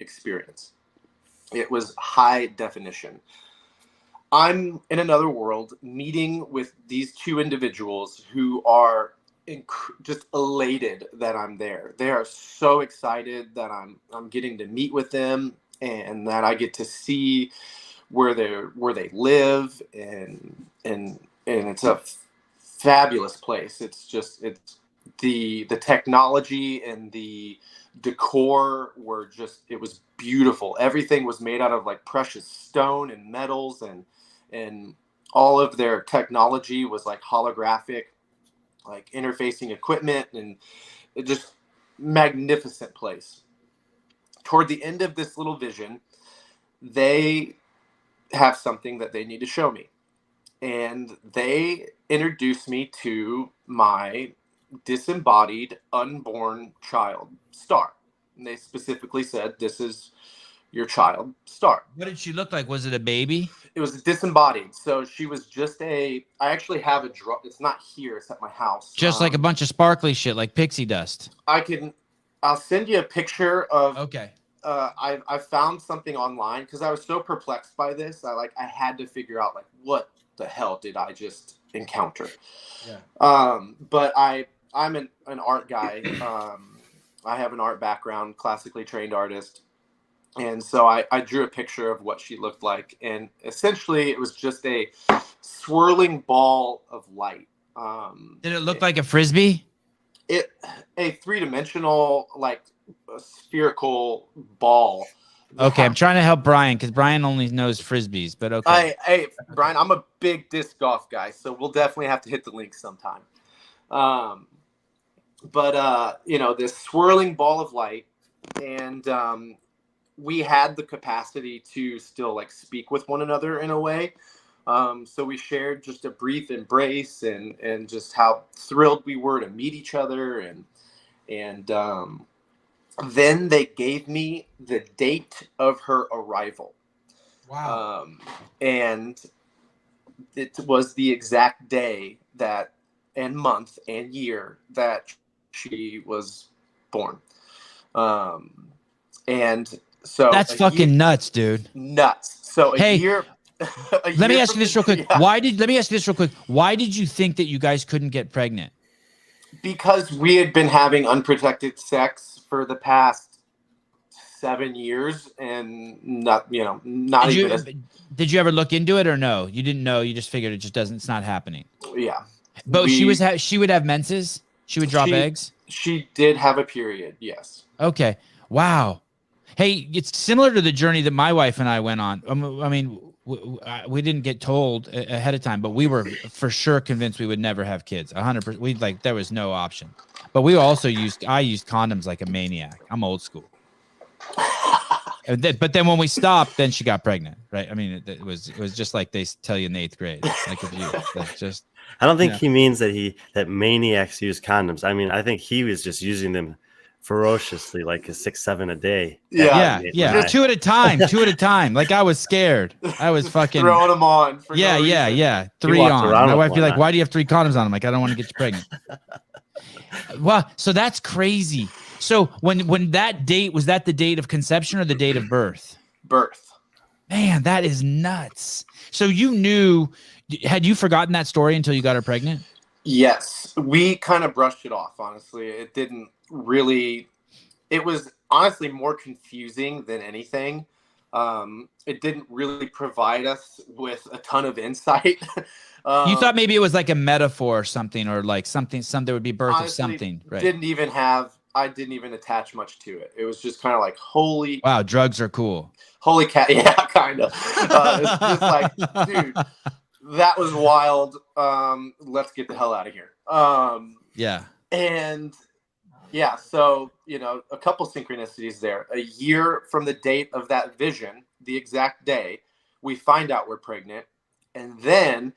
experience. It was high definition. I'm in another world meeting with these two individuals who are just elated that I'm there. They are so excited that I'm getting to meet with them and that I get to see where they live and it's a fabulous place. It's the technology and the decor were it was beautiful. Everything was made out of like precious stone and metals and all of their technology was like holographic, like interfacing equipment, and it just magnificent place. Toward the end of this little vision, they have something that they need to show me. And they introduce me to my disembodied, unborn child, Star. And they specifically said, this is your child, Star. What did she look like? Was it a baby? It was disembodied. So she was just I actually have a draw. It's not here. It's at my house. Just like a bunch of sparkly shit, like pixie dust. I'll send you a picture of. Okay. I found something online because I was so perplexed by this. I had to figure out like what the hell did I just encounter? Yeah. But I'm an art guy. I have an art background, classically trained artist. And so I drew a picture of what she looked like. And essentially it was just a swirling ball of light. Did it look like a Frisbee? A three-dimensional, like a spherical ball. Okay, I'm trying to help Brian because Brian only knows Frisbees, but okay. Hey, Brian, I'm a big disc golf guy, so we'll definitely have to hit the links sometime. This swirling ball of light, and we had the capacity to still like speak with one another in a way. So we shared just a brief embrace and just how thrilled we were to meet each other. And then they gave me the date of her arrival. Wow. And it was the exact day and month and year that she was born. And so that's fucking nuts, dude. Nuts. So hey, a year. Let me ask you this real quick. Yeah. Let me ask you this real quick. Why did you think that you guys couldn't get pregnant? Because we had been having unprotected sex for the past 7 years, and not even. Did you ever look into it or no? You didn't know. You just figured it's not happening. Yeah. But she would have menses. She would drop eggs. She did have a period. Yes. Okay. Wow. Hey, it's similar to the journey that my wife and I went on. I mean, we didn't get told ahead of time, but we were for sure convinced we would never have kids. 100%. There was no option. But I used condoms like a maniac. I'm old school. But then when we stopped, then she got pregnant, right? I mean, it was just like they tell you in the 8th grade. Like if you like just. I don't think he means that maniacs use condoms. I mean, I think he was just using them ferociously, like 6-7 a day. Yeah. 2 at a time. Like I was scared. I was fucking throwing them on. Yeah. 3 on. My wife be like, "Why do you have 3 condoms on?" I'm like, "I don't want to get you pregnant." Well, so that's crazy. So when that date, was that the date of conception or the date of birth? Birth. Man, that is nuts. So you knew. Had you forgotten that story until you got her pregnant? Yes, we kind of brushed it off. Honestly, it didn't really. It was honestly more confusing than anything. It didn't really provide us with a ton of insight. You thought maybe it was like a metaphor or something, or like something would be birth honestly, of something, right? I didn't even attach much to it. It was just kind of like, holy. Wow, drugs are cool. Holy cat, yeah, kind of. It's just like, dude, that was wild. Let's get the hell out of here. Yeah. And yeah, so, a couple synchronicities there. A year from the date of that vision, the exact day, we find out we're pregnant. And then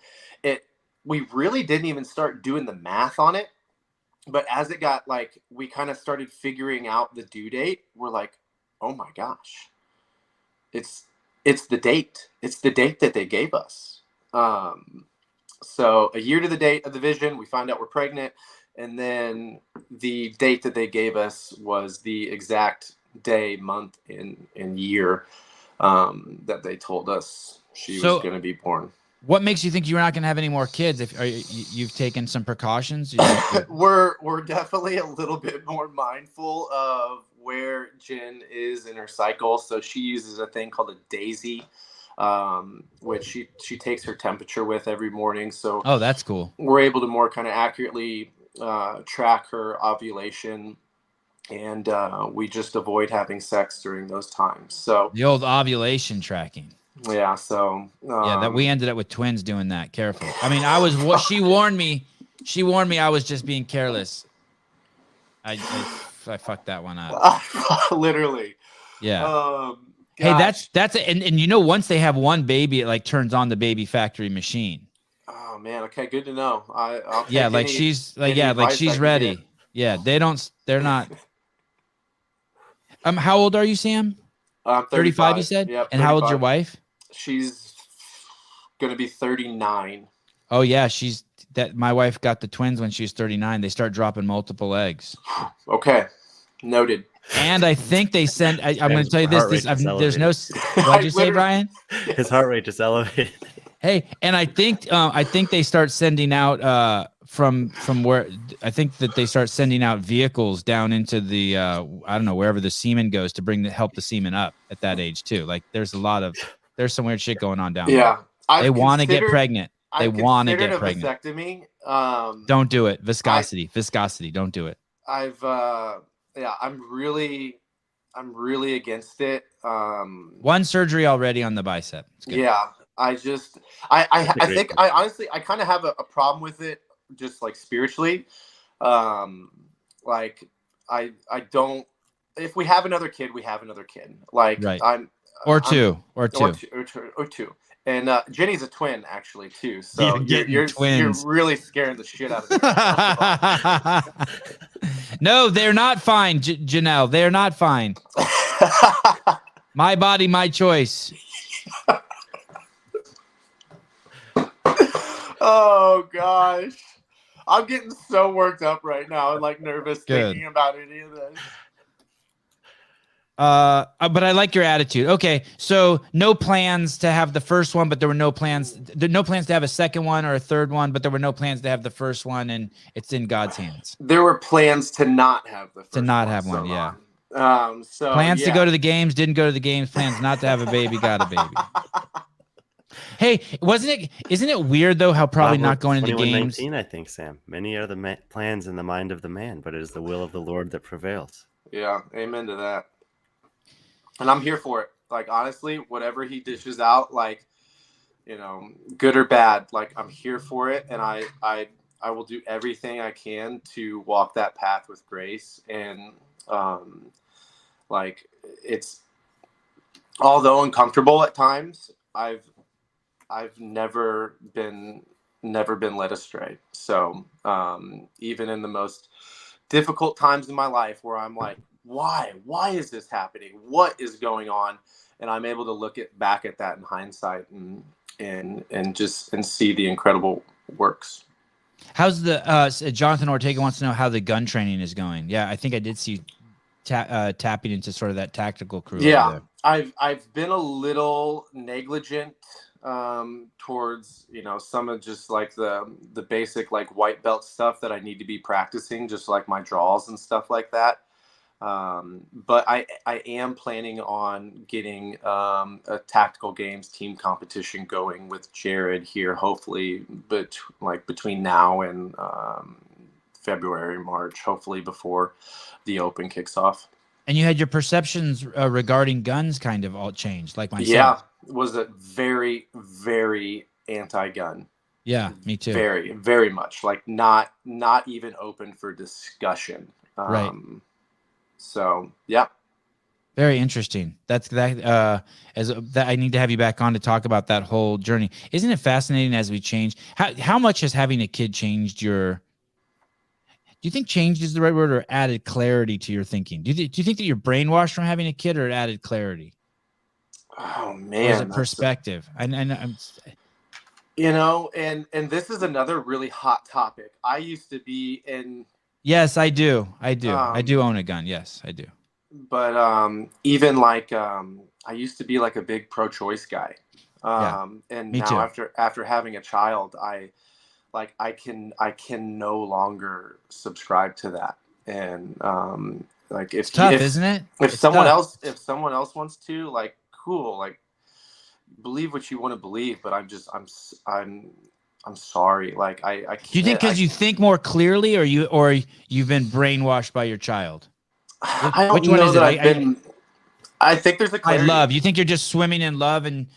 we really didn't even start doing the math on it. But as it got we kind of started figuring out the due date, we're like, oh my gosh, it's the date. It's the date that they gave us. So a year to the date of the vision, we find out we're pregnant. And then the date that they gave us was the exact day, month, and year that they told us she was going to be born. What makes you think you're not going to have any more kids? If you've taken some precautions? We're definitely a little bit more mindful of where Jen is in her cycle. So she uses a thing called a daisy, which she takes her temperature with every morning. So that's cool. We're able to more kind of accurately track her ovulation, and we just avoid having sex during those times. So the old ovulation tracking. Yeah. So that we ended up with twins doing that. Careful. I mean, she warned me. She warned me I was just being careless. I fucked that one up. Literally. Yeah. Hey, that's and once they have one baby, it turns on the baby factory machine. Oh man. Okay. Good to know. She's ready. Yeah. They're not. How old are you, Sam? 35, you said? Yep, and 35. How old's your wife? She's going to be 39. Oh yeah, my wife got the twins when she was 39. They start dropping multiple eggs. Okay. Noted. And I think they sent I'm going to tell you this there's no what'd you say, Brian? His heart rate just elevated. Hey, and I think they start sending out from where I think that they start sending out vehicles down into the I don't know, wherever the semen goes to help the semen up at that age too. Like there's some weird shit going on down there. Yeah. They want to get pregnant. They want to get a pregnant. vasectomy. Don't do it. Viscosity. Don't do it. I'm really against it. One surgery already on the bicep. Yeah. I think I honestly kind of have a problem with it, just like spiritually. Like I don't, if we have another kid, we have another kid. Like right. Or two. And Jenny's a twin actually too. So you're really scaring the shit out of me. No, they're not fine, Janelle. They're not fine. My body, my choice. Oh gosh, I'm getting so worked up right now and like nervous thinking about any of this. But I like your attitude. Okay, so no plans to have the first one, but there were no plans to have a second one or a third one, but there were no plans to have the first one, and it's in God's hands. There were plans to not have the first to not one, have one, so yeah. So plans to go to the games, didn't go to the games. Plans not to have a baby, got a baby. Hey, isn't it weird though how probably not going into games? 21:19, I think, Sam. Many are the plans in the mind of the man, but it is the will of the Lord that prevails. Yeah, amen to that. And I'm here for it. Like honestly, whatever he dishes out, like, you know, good or bad, like I'm here for it, and I will do everything I can to walk that path with grace. And like it's, although uncomfortable at times, I've never been led astray. So even in the most difficult times in my life where I'm like, why is this happening? What is going on? And I'm able to look back at that in hindsight and see the incredible works. How's the Jonathan Ortega wants to know how the gun training is going. Yeah, I think I did see tapping into sort of that tactical crew. Yeah, I've been a little negligent towards, you know, some of just like the basic like white belt stuff that I need to be practicing, just like my draws and stuff like that. But I am planning on getting a tactical games team competition going with Jared here, hopefully, between now and February, March, hopefully before the Open kicks off. And you had your perceptions regarding guns kind of all changed, like myself. Yeah, was a very, very anti-gun. Yeah, me too. Very, very much. Like not even open for discussion. Right. So yeah. Very interesting. That's that. I need to have you back on to talk about that whole journey. Isn't it fascinating as we change? How much has having a kid changed your? Do you think changed is the right word, or added clarity to your thinking? Do you think that you're brainwashed from having a kid, or added clarity? Oh man, or is it perspective? I'm you know, and this is another really hot topic. I used to be in. Yes, I do. I do own a gun. Yes, I do. But even like I used to be like a big pro-choice guy. And me now too. after having a child, I can no longer subscribe to that. And like it's tough, isn't it? If someone else wants to, like, cool, like believe what you want to believe, but I'm sorry. Like I can't. Do you think because you think more clearly, or you've been brainwashed by your child? I don't know that I think there's a clarity. love. You think you're just swimming in love and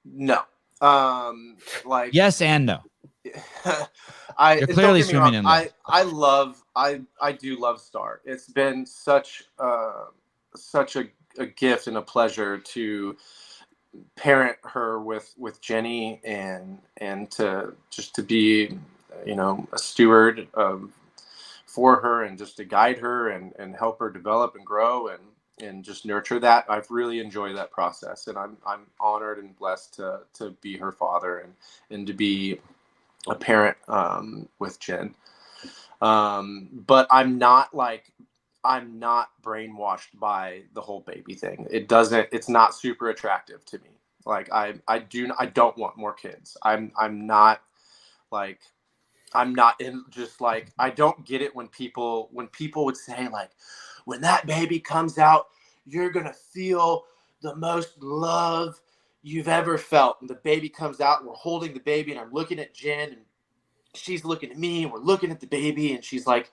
no. Like yes and no. You're clearly swimming in love. I do love Star. It's been such a gift and a pleasure to parent her with Jenny and to be, you know, a steward for her and just to guide her and help her develop and grow and just nurture that. I've really enjoyed that process, and I'm honored and blessed to be her father and to be a parent with Jen. But I'm not brainwashed by the whole baby thing. It's not super attractive to me. Like I don't want more kids. I'm not like, I'm not in just like, I don't get it when people would say like, when that baby comes out, you're going to feel the most love you've ever felt. And the baby comes out and we're holding the baby and I'm looking at Jen and she's looking at me and we're looking at the baby and she's like,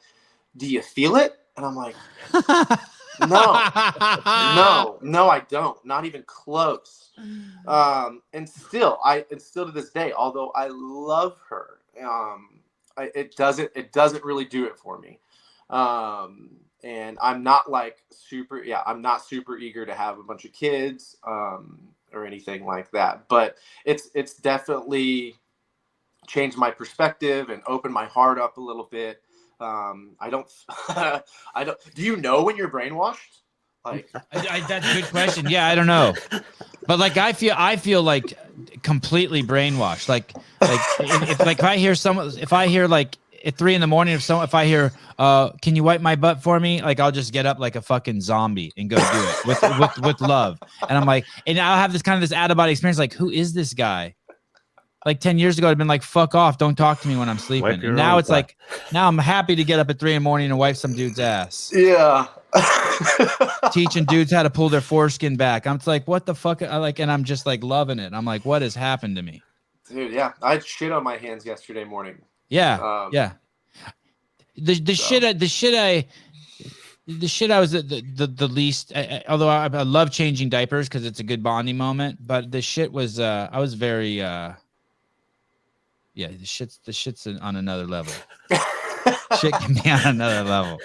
do you feel it? And I'm like, no, I don't. Not even close. And still to this day, although I love her, it doesn't really do it for me. And I'm not like I'm not super eager to have a bunch of kids, or anything like that, but it's definitely changed my perspective and opened my heart up a little bit. I don't, do you know when you're brainwashed? Like, that's a good question. Yeah, I don't know, but like I feel like completely brainwashed. Like if I hear like at 3 a.m, if I hear, can you wipe my butt for me? Like I'll just get up like a fucking zombie and go do it with love. And I'm like, and I'll have this out of body experience. Like, who is this guy? Like 10 years ago, I'd been like, fuck off. Don't talk to me when I'm sleeping. And now it's like, now I'm happy to get up at 3 a.m. and wipe some dude's ass. Yeah. Teaching dudes how to pull their foreskin back. I'm like, what the fuck? And I'm just like loving it. I'm like, what has happened to me? Dude, yeah. I had shit on my hands yesterday morning. Yeah. Yeah. The shit I was the least, although I love changing diapers because it's a good bonding moment, but the shit was, I was very, the shit's on another level. Shit can be on another level.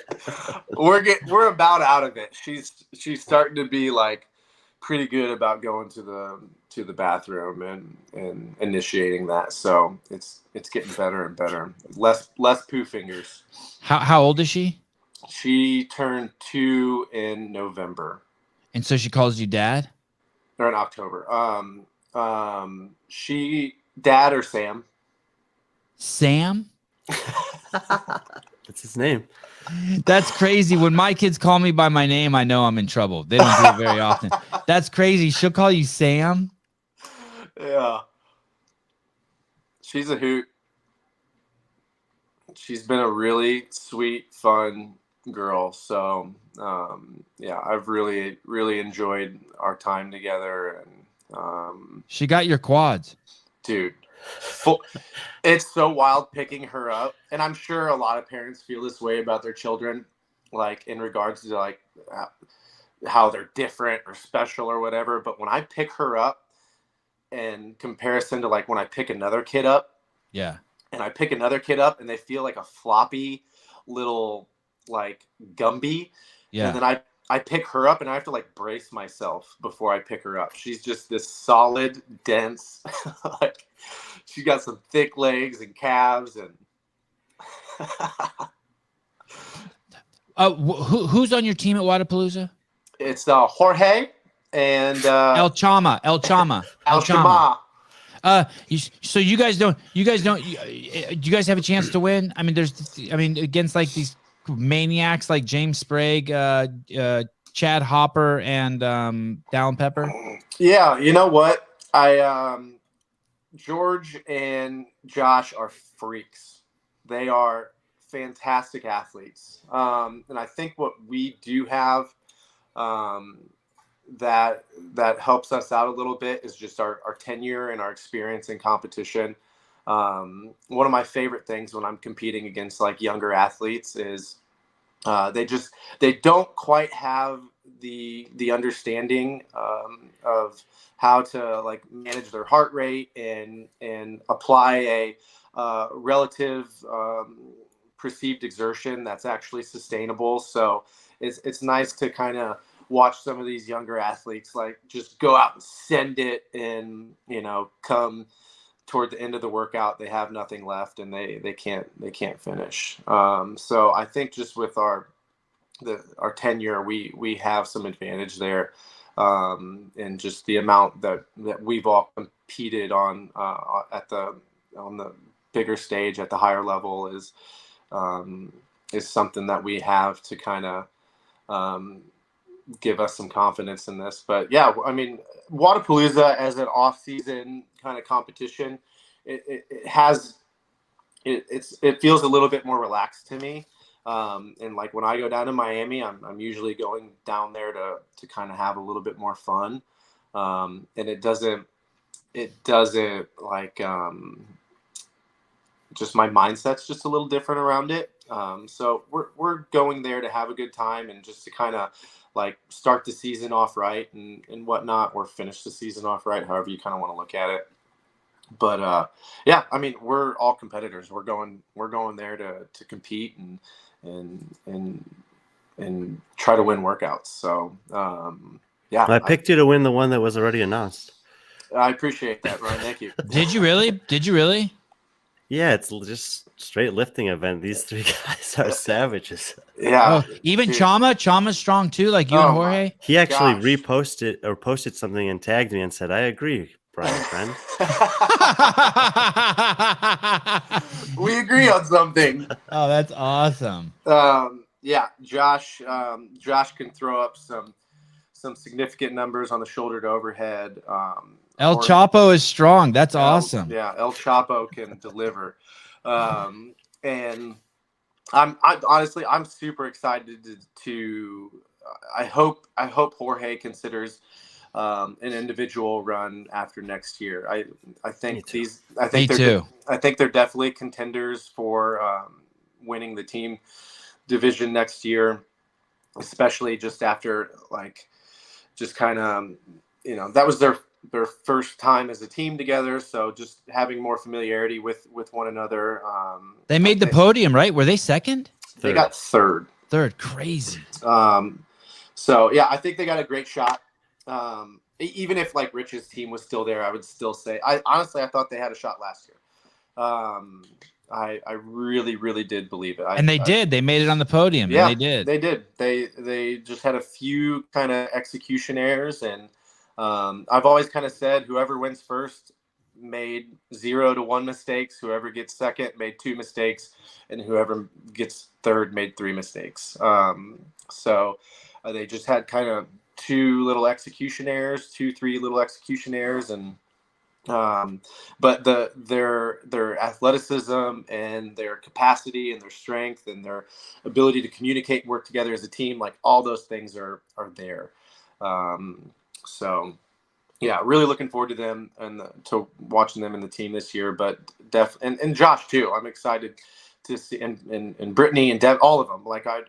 We're about out of it. She's starting to be like pretty good about going to the bathroom and initiating that. So it's getting better and better. Less poo fingers. How old is she? She turned 2 in November. And so she calls you dad? Or in October. She dad or Sam? Sam? That's his name. That's crazy. When my kids call me by my name, I know I'm in trouble. They don't do it very often. That's crazy. She'll call you Sam? Yeah. She's a hoot. She's been a really sweet, fun girl. So, I've really, really enjoyed our time together. And she got your quads. Dude. It's so wild picking her up, and I'm sure a lot of parents feel this way about their children, like in regards to like how they're different or special or whatever. But when I pick her up, in comparison to like when I pick another kid up, and I pick another kid up and they feel like a floppy little like Gumby, and then I pick her up and I have to like brace myself before I pick her up. She's just this solid, dense, like she got some thick legs and calves and. Who's on your team at Wodapalooza? It's Jorge and El Chama. So you guys don't. Do you guys have a chance to win? I mean, against like these maniacs like James Sprague, Chad Hopper, and Dallin Pepper. Yeah, you know what? George and Josh are freaks. They are fantastic athletes. And I think what we do have that helps us out a little bit is just our tenure and our experience in competition. One of my favorite things when I'm competing against like younger athletes is they don't quite have the understanding of how to like manage their heart rate and apply a relative perceived exertion that's actually sustainable. So it's nice to kind of watch some of these younger athletes like just go out and send it, and come toward the end of the workout they have nothing left and they can't finish. So I think just with our tenure we have some advantage there, and just the amount that we've all competed on the bigger stage at the higher level is something that we have to kind of give us some confidence in this. But yeah, I mean, Wodapalooza as an off-season kind of competition, it has it feels a little bit more relaxed to me. And like when I go down to Miami, I'm usually going down there to kind of have a little bit more fun. And it doesn't like, just my mindset's just a little different around it. So we're going there to have a good time and just to kind of like start the season off right and whatnot, or finish the season off right, however you kind of want to look at it. But yeah, I mean, we're all competitors. We're going there to compete and try to win workouts. So yeah, I picked you to win the one that was already announced. I appreciate that, Ryan. Thank you. Did you really? Yeah, it's just straight lifting event. These three guys are savages. Yeah. Oh, even dude. Chama's strong too, like you and Jorge. He actually Gosh. reposted or posted something and tagged me and said, "I agree, Brian, friend." We agree on something. Oh, that's awesome. Yeah, Josh can throw up some significant numbers on the shoulder to overhead. El Chapo is strong. That's awesome. Yeah, El Chapo can deliver. And I'm honestly super excited to I hope Jorge considers an individual run after next year. I think they're definitely contenders for winning the team division next year, especially just after like just kind of that was their first time as a team together, so just having more familiarity with one another. They made the podium, right? Were they second? They got third. Crazy. So yeah, I think they got a great shot. Even if like Rich's team was still there, I would still say I thought they had a shot last year. I really did believe it. And they did. They made it on the podium. Yeah, and they did. They just had a few kind of execution errors, and I've always kind of said whoever wins first made 0 to 1 mistakes, whoever gets second made 2 mistakes, and whoever gets third made 3 mistakes. So they just had kind of 3 little execution errors, and but their athleticism and their capacity and their strength and their ability to communicate and work together as a team, like all those things are there. So yeah, really looking forward to them and to watching them in the team this year. But and Josh too. I'm excited to see and Brittany and Dev, all of them. Like I'm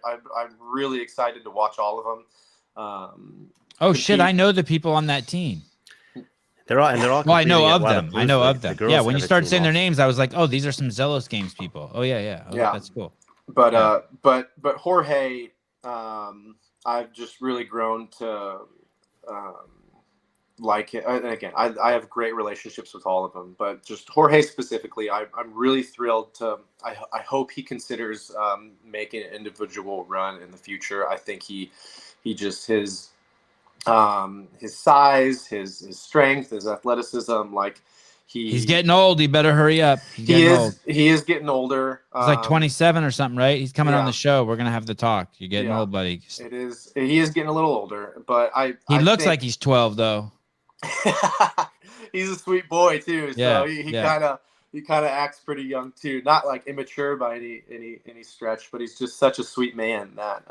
really excited to watch all of them. Shit! I know the people on that team. They're all. Well, I know of them. The Yeah, when you started saying their names. names, I was like, oh, these are some Zelos Games people. Oh yeah. Oh, Yeah. That's cool. But but Jorge, I've just really grown to like it. And again, I have great relationships with all of them, but just Jorge specifically, I'm really thrilled to. I hope he considers making an individual run in the future. I think he just his size, his strength, his athleticism, like he's getting old. He better hurry up. He is getting older. He's like 27 or something, right? He's coming on yeah. the show. We're gonna have the talk. You're getting old, buddy. He is getting a little older, but He looks like he's 12 though. He's a sweet boy too. Yeah, So he kind of acts pretty young too. Not like immature by any stretch, but he's just such a sweet man that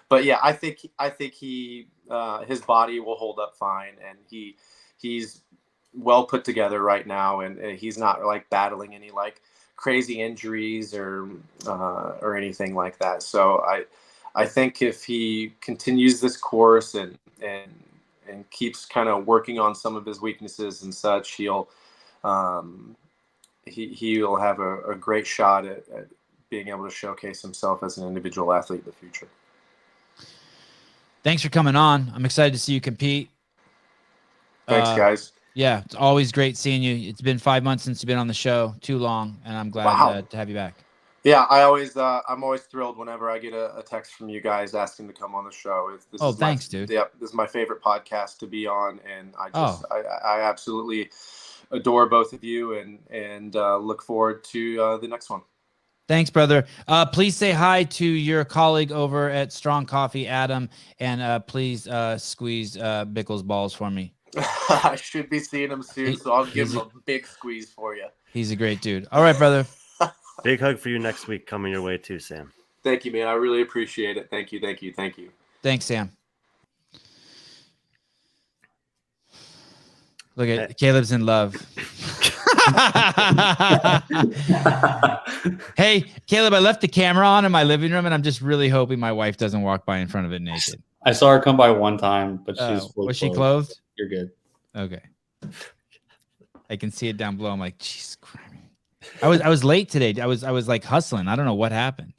but yeah, I think he his body will hold up fine, and he's well put together right now, and he's not like battling any like crazy injuries or anything like that. So I think if he continues this course and keeps kind of working on some of his weaknesses and such, he'll have a great shot at being able to showcase himself as an individual athlete in the future. Thanks for coming on. I'm excited to see you compete. Thanks, guys. Yeah, it's always great seeing you. It's been 5 months since you've been on the show. Too long, and I'm glad to have you back. Yeah, I'm always thrilled whenever I get a text from you guys asking to come on the show. Thanks, dude. Yep, this is my favorite podcast to be on, and I absolutely adore both of you, and look forward to the next one. Thanks, brother. Please say hi to your colleague over at Strong Coffee, Adam, and please squeeze Bickle's balls for me. I should be seeing him soon, so I'll give him a big squeeze for you. He's a great dude. All right, brother. Big hug for you next week coming your way too, Sam. Thank you, man. I really appreciate it. Thank you. Thank you. Thank you. Thanks, Sam. Look at Caleb's in love. Hey, Caleb, I left the camera on in my living room, and I'm just really hoping my wife doesn't walk by in front of it naked. I saw her come by one time, but she's was she clothed? You're good. Okay. I can see it down below. I'm like, Jesus Christ. I was late today. I was like hustling. I don't know what happened.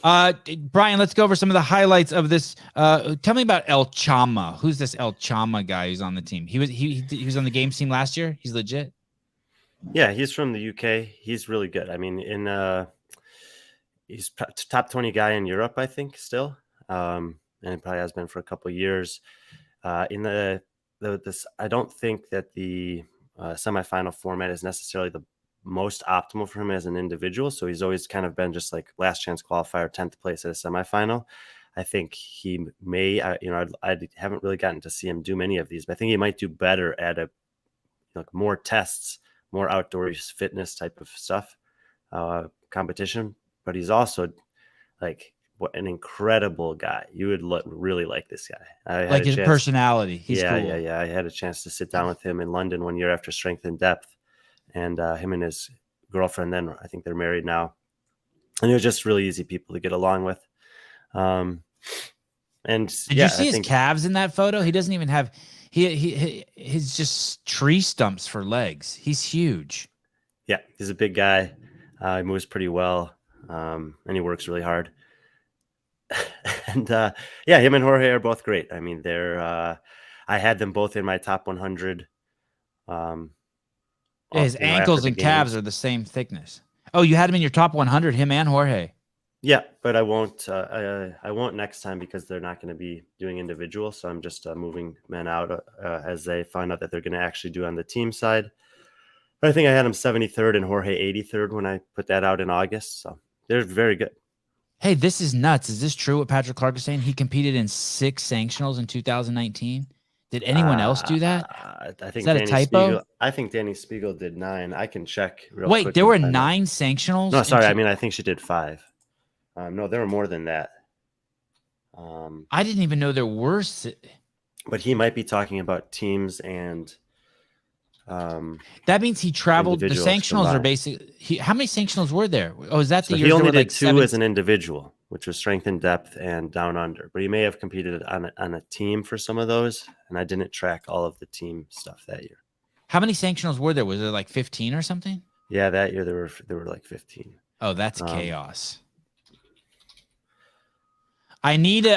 Brian, let's go over some of the highlights of this. Tell me about El Chama. Who's this El Chama guy who's on the team? He was on the games team last year. He's legit. Yeah, he's from the UK. He's really good. I mean, he's top 20 guy in Europe, I think, still, and it probably has been for a couple of years. In this, I don't think that the semifinal format is necessarily the most optimal for him as an individual. So he's always kind of been just like last chance qualifier, 10th place at a semifinal. I think he may, I haven't really gotten to see him do many of these, but I think he might do better at more tests, more outdoor fitness type of stuff, competition. But he's also like an incredible guy. You would really like this guy. Like his personality. He's cool. Yeah. I had a chance to sit down with him in London one year after Strength in Depth. And him and his girlfriend, then I think they're married now. And they're just really easy people to get along with. And did you see his calves in that photo? He doesn't even have he's just tree stumps for legs. He's huge. Yeah, he's a big guy. He moves pretty well, and he works really hard. And him and Jorge are both great. I mean, I had them both in my top 100. His ankles and calves are the same thickness. Oh, you had him in your top 100, him and Jorge. Yeah, but I won't. I won't next time because they're not going to be doing individual. So I'm just moving men out as they find out that they're going to actually do on the team side. But I think I had him 73rd and Jorge 83rd when I put that out in August. So they're very good. Hey, this is nuts. Is this true what Patrick Clark is saying? He competed in 6 sanctionals in 2019. Did anyone else do that? I think is that a typo? I think Danny Spiegel did 9. I can check. Wait, there were 9 sanctionals? No, sorry. I mean, I think she did 5. No, there were more than that. I didn't even know there were. But he might be talking about teams and. That means he traveled. The sanctionals are basically. How many sanctionals were there? Oh, is that the year? He only did 2 as an individual, which was Strength in Depth and Down Under. But he may have competed on a team for some of those, and I didn't track all of the team stuff that year. How many sanctionals were there? Was there like 15 or something? Yeah, that year there were like 15. Oh, that's chaos. Someone sent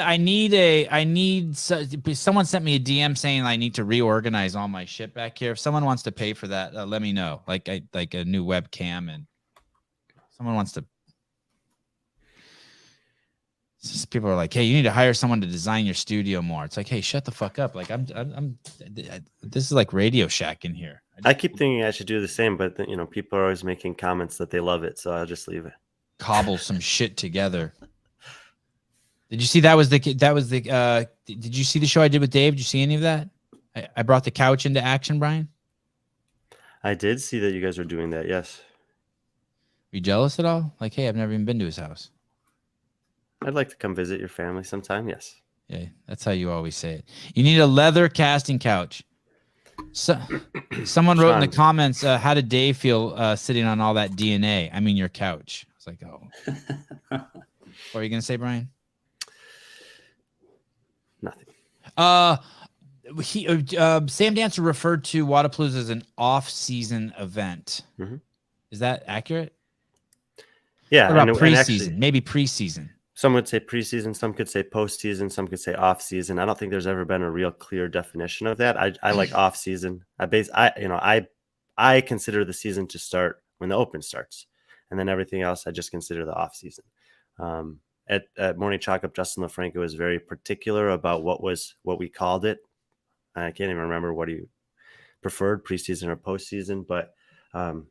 me a DM saying I need to reorganize all my shit back here. If someone wants to pay for that, let me know. Like a new webcam, and someone wants to. People are like, "Hey, you need to hire someone to design your studio more." It's like, "Hey, shut the fuck up!" Like this is like Radio Shack in here. I keep thinking I should do the same, but people are always making comments that they love it, so I'll just leave it. Cobble some shit together. Did you see did you see the show I did with Dave? Did you see any of that? I brought the couch into action, Brian. I did see that you guys were doing that. Yes. Are you jealous at all? Like, hey, I've never even been to his house. I'd like to come visit your family sometime. Yes. Yeah, that's how you always say it. You need a leather casting couch. So, someone wrote in the comments, how did Dave feel sitting on all that DNA? I mean, your couch. I was like, oh. What are you going to say, Brian? Nothing. Sam Dancer referred to Wodapalooza as an off-season event. Mm-hmm. Is that accurate? Yeah. What about preseason? Maybe preseason. Some would say preseason, some could say postseason, some could say off-season. I don't think there's ever been a real clear definition of that. I like off-season. I consider the season to start when the Open starts, and then everything else I just consider the off-season. At Morning Chalk Up, Justin LaFranca was very particular about what we called it. I can't even remember what he preferred, preseason or postseason, but the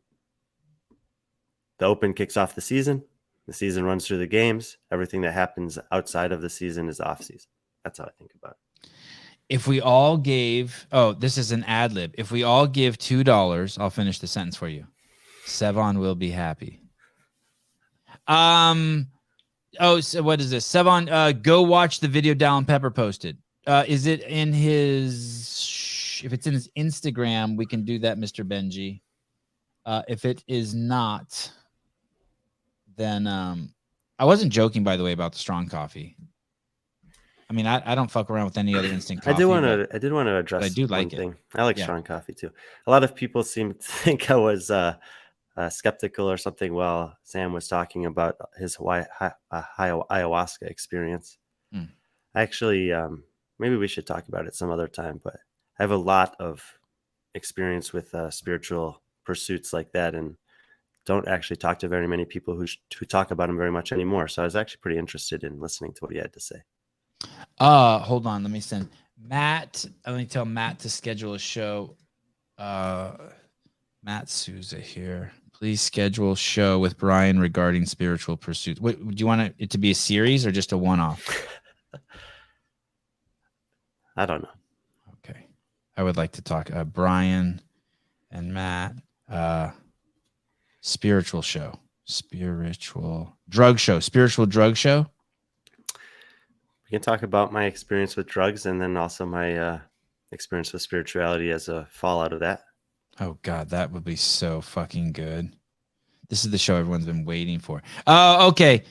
Open kicks off the season. The season runs through the games. Everything that happens outside of the season is off season. That's how I think about it. If we all gave, this is an ad lib. If we all give $2, I'll finish the sentence for you. Sevan will be happy. Oh, so what is this? Sevan, go watch the video Dallin Pepper posted. Is it in his? If it's in his Instagram, we can do that, Mr. Benji. If it is not, then I wasn't joking, by the way, about the strong coffee. I mean, I don't fuck around with any other instant coffee. I did want to address. I do like one thing. it. I like strong coffee too. A lot of people seem to think I was skeptical or something while Sam was talking about his ayahuasca experience. Actually, maybe we should talk about it some other time. But I have a lot of experience with spiritual pursuits like that, and don't actually talk to very many people who talk about them very much anymore. So I was actually pretty interested in listening to what he had to say. Hold on. Let me send Matt. Let me tell Matt to schedule a show. Matt Souza here. Please schedule a show with Brian regarding spiritual pursuits. Wait, do you want it to be a series or just a one-off? I don't know. Okay. I would like to talk Brian and Matt. Spiritual drug show. We can talk about my experience with drugs and then also my experience with spirituality as a fallout of that. Oh, God, that would be so fucking good. This is the show everyone's been waiting for. Oh, okay.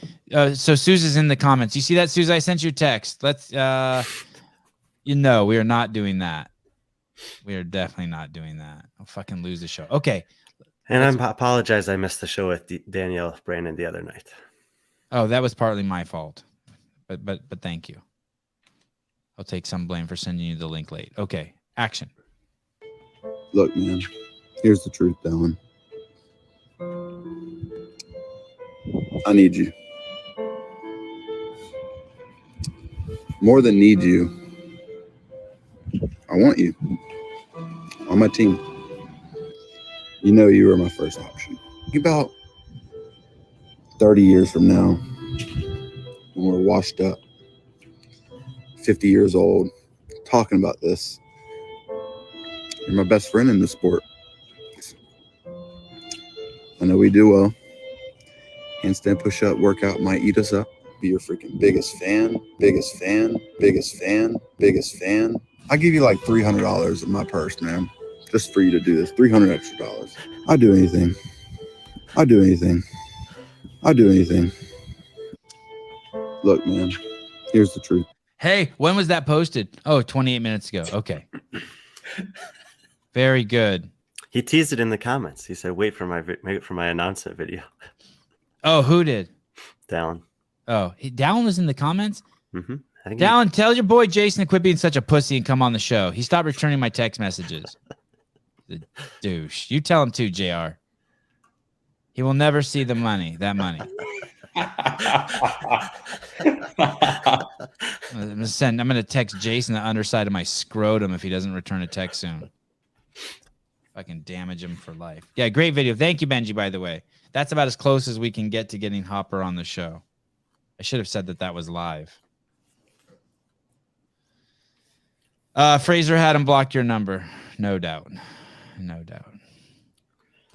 So Susan's in the comments. You see that, Susan? I sent you a text. Let's, we are not doing that. We are definitely not doing that. I'll fucking lose the show. Okay. And I apologize. I missed the show with Danielle Brandon the other night. Oh, that was partly my fault. But thank you. I'll take some blame for sending you the link late. Okay, action. Look, man, here's the truth, Dallin. I need you. More than need you, I want you on my team. You know you were my first option. About 30 years from now, when we're washed up, 50 years old, talking about this, you're my best friend in the sport. I know we do well. Handstand push-up workout might eat us up. Be your freaking biggest fan. I give you like $300 in my purse, man, just for you to do this. $300 extra. I'd do anything. Look, man, here's the truth. Hey, when was that posted? Oh, 28 minutes ago. Okay. Very good. He teased it in the comments. He said, wait for my announcement video. Oh, who did? Dallin. Oh, Dallin was in the comments? Mm-hmm. Dallin, tell your boy Jason to quit being such a pussy and come on the show. He stopped returning my text messages. The douche. You tell him too, JR. He will never see that money. I'm going to text Jason the underside of my scrotum if he doesn't return a text soon. Fucking damage him for life. Yeah, great video. Thank you, Benji, by the way. That's about as close as we can get to getting Hopper on the show. I should have said that was live. Fraser had him block your number. No doubt.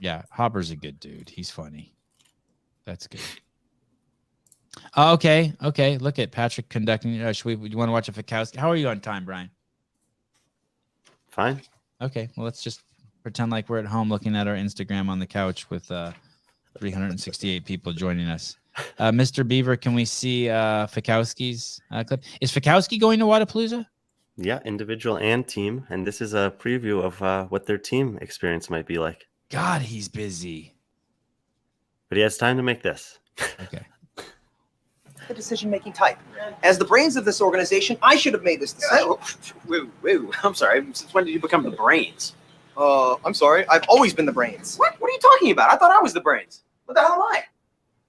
Yeah, Hopper's a good dude. He's funny. That's good. Okay. Look at Patrick conducting. You want to watch a Fikowski? How are you on time, Brian? Fine. Okay. Well, let's just pretend like we're at home looking at our Instagram on the couch with 368 people joining us. Mr. Beaver, can we see Fikowski's clip? Is Fikowski going to Wodapalooza? Yeah, individual and team. And this is a preview of what their team experience might be like. God, he's busy. But he has time to make this. Okay. The decision-making type. As the brains of this organization, I should have made this decision. Woo. I'm sorry. Since when did you become the brains? I'm sorry. I've always been the brains. What? What are you talking about? I thought I was the brains. What the hell am I?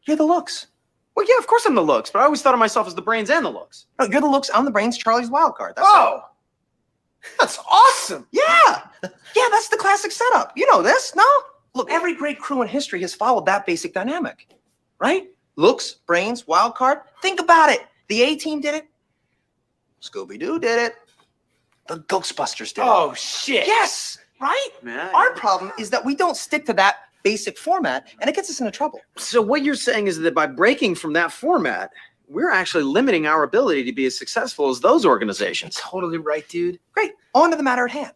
You're the looks. Well, yeah, of course I'm the looks, but I always thought of myself as the brains and the looks. No, you're the looks. I'm the brains. Charlie's wild card. That's awesome. Yeah, that's the classic setup. You know this, no? Look, every great crew in history has followed that basic dynamic, right? Looks, brains, wild card. Think about it. The A-Team did it. Scooby-Doo did it. The Ghostbusters did it. Oh, shit. Yes, right? Man. Our problem is that we don't stick to that basic format, and it gets us into trouble. So what you're saying is that by breaking from that format, we're actually limiting our ability to be as successful as those organizations. Totally right, dude. Great. On to the matter at hand.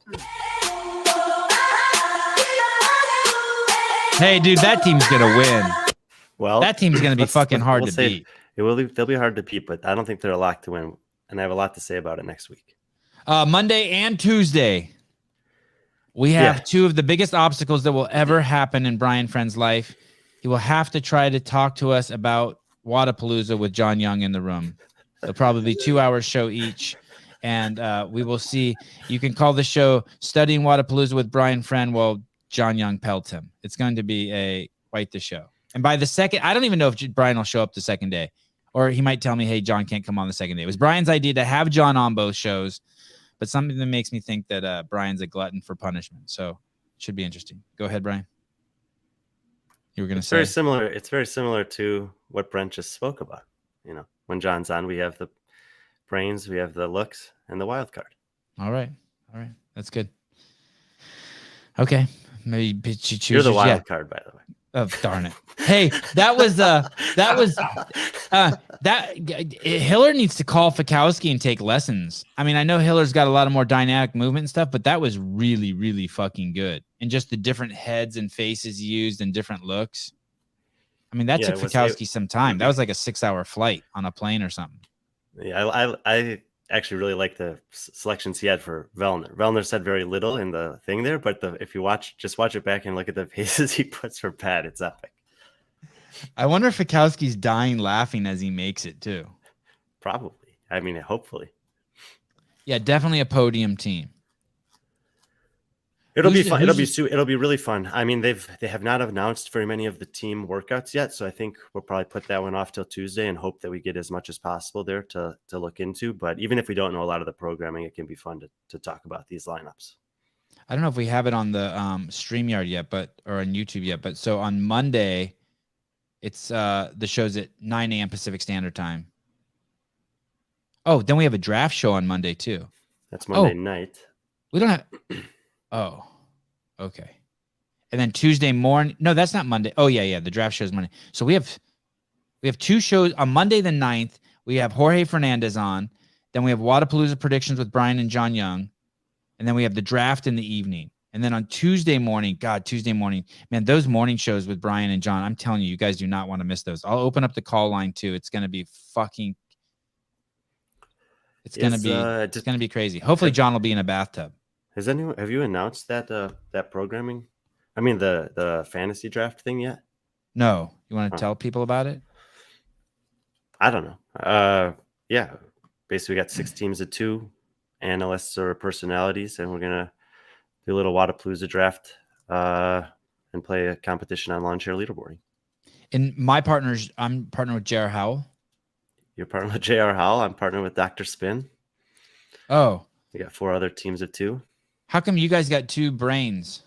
Hey, dude, that team's gonna win. Well, That team's gonna be fucking hard we'll to say beat. They'll be hard to beat, but I don't think they're a lock to win. And I have a lot to say about it next week. Monday and Tuesday, we have two of the biggest obstacles that will ever happen in Brian Friend's life. He will have to try to talk to us about Wodapalooza with John Young in the room. They'll probably be 2-hour show each. And we will see. You can call the show Studying Wodapalooza with Brian Friend while John Young pelts him. It's going to be quite the show. And by the second, I don't even know if Brian will show up the second day. Or he might tell me, hey, John can't come on the second day. It was Brian's idea to have John on both shows. But something that makes me think that Brian's a glutton for punishment. So it should be interesting. Go ahead, Brian. You were going to say. Very similar. It's very similar to what Brent just spoke about. You know, when John's on, we have the brains, we have the looks, and the wild card. All right. That's good. Okay. Maybe she chooses. You're the wild card, by the way. Oh, darn it. Hey, Hiller needs to call Fikowski and take lessons. I mean, I know Hiller's got a lot of more dynamic movement and stuff, but that was really, really fucking good. And just the different heads and faces used and different looks. I mean, that took Fikowski some time. That was like a 6-hour flight on a plane or something. Yeah, I actually really like the selections he had for Vellner. Vellner said very little in the thing there, but if you watch it back and look at the faces he puts for Pat, it's epic. I wonder if Fikowski's dying laughing as he makes it too. Probably. I mean, hopefully. Yeah, definitely a podium team. It'll be fun. It'll be really fun. I mean, they have not announced very many of the team workouts yet, so I think we'll probably put that one off till Tuesday and hope that we get as much as possible there to look into. But even if we don't know a lot of the programming, it can be fun to talk about these lineups. I don't know if we have it on the StreamYard yet, or on YouTube yet. But so on Monday, it's the show's at 9 a.m. Pacific Standard Time. Oh, then we have a draft show on Monday too. That's Monday night. We don't have. Oh, okay. And then Tuesday morning. No, that's not Monday. Oh, yeah. The draft show is Monday. So we have 2 shows on Monday the 9th. We have Jorge Fernandez on. Then we have Wodapalooza predictions with Brian and John Young. And then we have the draft in the evening. And then on Tuesday morning, man, those morning shows with Brian and John, I'm telling you, you guys do not want to miss those. I'll open up the call line too. It's going to be fucking. It's going to be crazy. Hopefully John will be in a bathtub. Have you announced that programming? I mean the fantasy draft thing yet? No. You want to tell people about it? I don't know. Yeah. Basically we got 6 teams of 2 analysts or personalities, and we're gonna do a little Wodapalooza draft and play a competition on lawn chair leaderboarding. And I'm partnered with J.R. Howell. You're partnered with J.R. Howell. I'm partnered with Dr. Spin. Oh. We got 4 other teams of 2. How come you guys got 2 brains?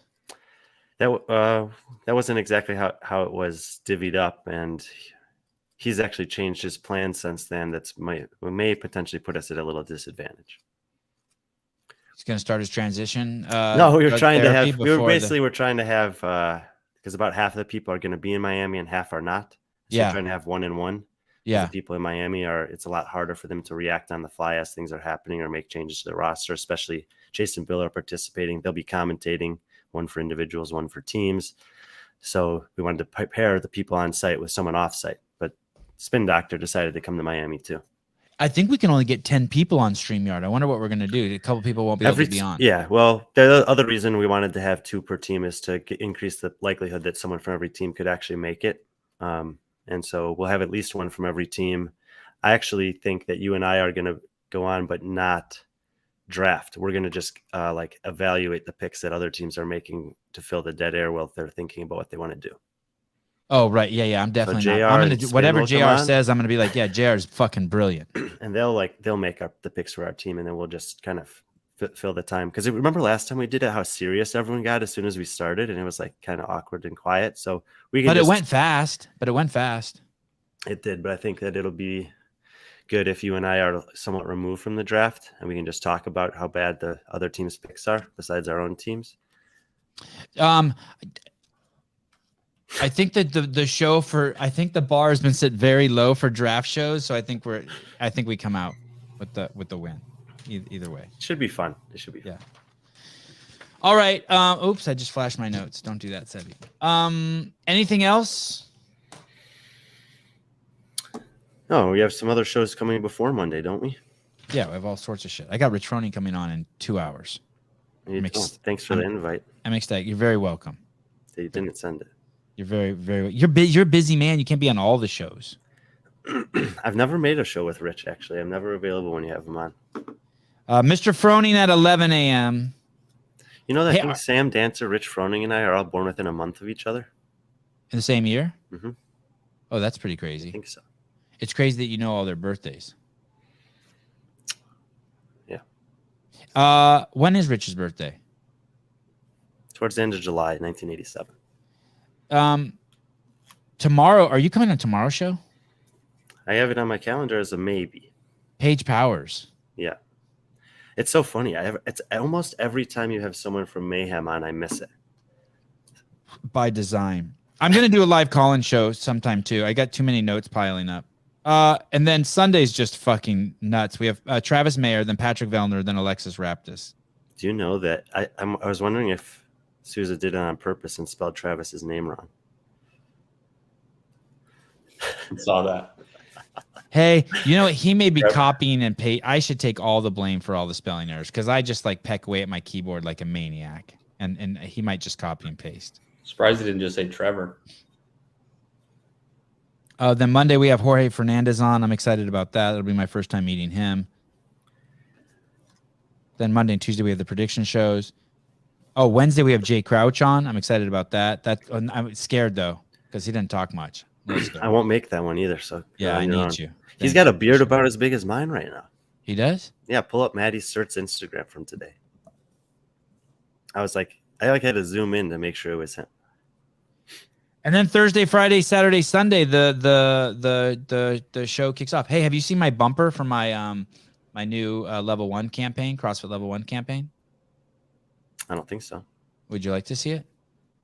That wasn't exactly how it was divvied up, and he's actually changed his plan since then. May potentially put us at a little disadvantage. He's going to start his transition. No, we're trying to have because about half of the people are going to be in Miami and half are not. So we're trying to have 1 and 1. Yeah. The people in Miami it's a lot harder for them to react on the fly as things are happening or make changes to the roster, especially Chase and Bill are participating. They'll be commentating, 1 for individuals, 1 for teams. So we wanted to pair the people on site with someone off site, but Spin Doctor decided to come to Miami too. I think we can only get 10 people on StreamYard. I wonder what we're going to do. A couple people won't be able to be on. Yeah. Well, the other reason we wanted to have 2 per team is to increase the likelihood that someone from every team could actually make it. And so we'll have at least 1 from every team. I actually think that you and I are going to go on, but not draft. We're going to just evaluate the picks that other teams are making to fill the dead air while they're thinking about what they want to do. Oh, right. Yeah. I'm definitely not. I'm going to do whatever JR says. I'm going to be like, yeah, JR is fucking brilliant. And they'll make up the picks for our team. And then we'll just kind of fill the time. Cause remember last time we did it, how serious everyone got as soon as we started, and it was like kind of awkward and quiet. So it went fast, It did. But I think that it'll be good if you and I are somewhat removed from the draft and we can just talk about how bad the other teams' picks are besides our own teams. I think that the bar has been set very low for draft shows, so I think we come out with the win. Either way, It should be fun. It should be fun. Yeah. All right. Oops, I just flashed my notes. Don't do that, Sebi. Anything else? Oh, we have some other shows coming before Monday, don't we? Yeah, we have all sorts of shit. I got Rich Froning coming on in 2 hours. Thanks for the invite. I'm ecstatic. You're very welcome. They didn't send it. You're very. You're a busy man. You can't be on all the shows. I've never made a show with Rich. Actually, I'm never available when you have him on. Mr. Froning at 11 a.m. You know that I think Sam Dancer, Rich Froning, and I are all born within a month of each other in the same year. Mm-hmm. Oh, that's pretty crazy. I think so. It's crazy that you know all their birthdays. Yeah. When is Rich's birthday? Towards the end of July, 1987. Tomorrow, are you coming on tomorrow's show? I have it on my calendar as a maybe. Paige Powers. Yeah. It's so funny. It's almost every time you have someone from Mayhem on, I miss it. By design. I'm going to do a live call-in show sometime too. I got too many notes piling up. And then Sunday's just fucking nuts. We have Travis Mayer, then Patrick Vellner, then Alexis Raptis. Do you know that I was wondering if Sousa did it on purpose and spelled Travis's name wrong? I saw that. Hey, he may be copying and paste. I should take all the blame for all the spelling errors because I just like peck away at my keyboard like a maniac, and he might just copy and paste. Surprised he didn't just say Trevor. Then Monday we have Jorge Fernandez on. I'm excited about that. It'll be my first time meeting him. Then Monday and Tuesday we have the prediction shows. Oh, Wednesday we have Jay Crouch on. I'm excited about that. I'm scared though because he didn't talk much. I won't make that one either. So yeah, I need you. He's got a beard about as big as mine right now. He does? Yeah, pull up Maddie Surt's Instagram from today. I had to zoom in to make sure it was him. And then Thursday, Friday, Saturday, Sunday, the show kicks off. Hey, have you seen my bumper for my my new level 1 campaign, CrossFit level 1 campaign? I don't think so. Would you like to see it?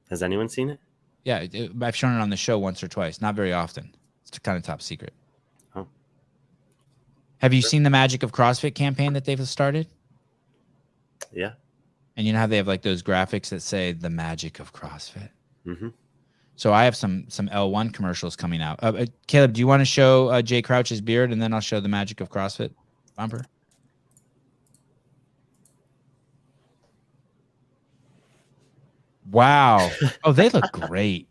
Has anyone seen it? Yeah, I've shown it on the show once or twice. Not very often. It's kind of top secret. Oh. Have you seen the Magic of CrossFit campaign that they've started? Yeah. And you know how they have like those graphics that say the magic of CrossFit? Mm-hmm. So I have some L1 commercials coming out. Caleb, do you want to show Jay Crouch's beard, and then I'll show the magic of CrossFit bumper? Wow. Oh, they look great.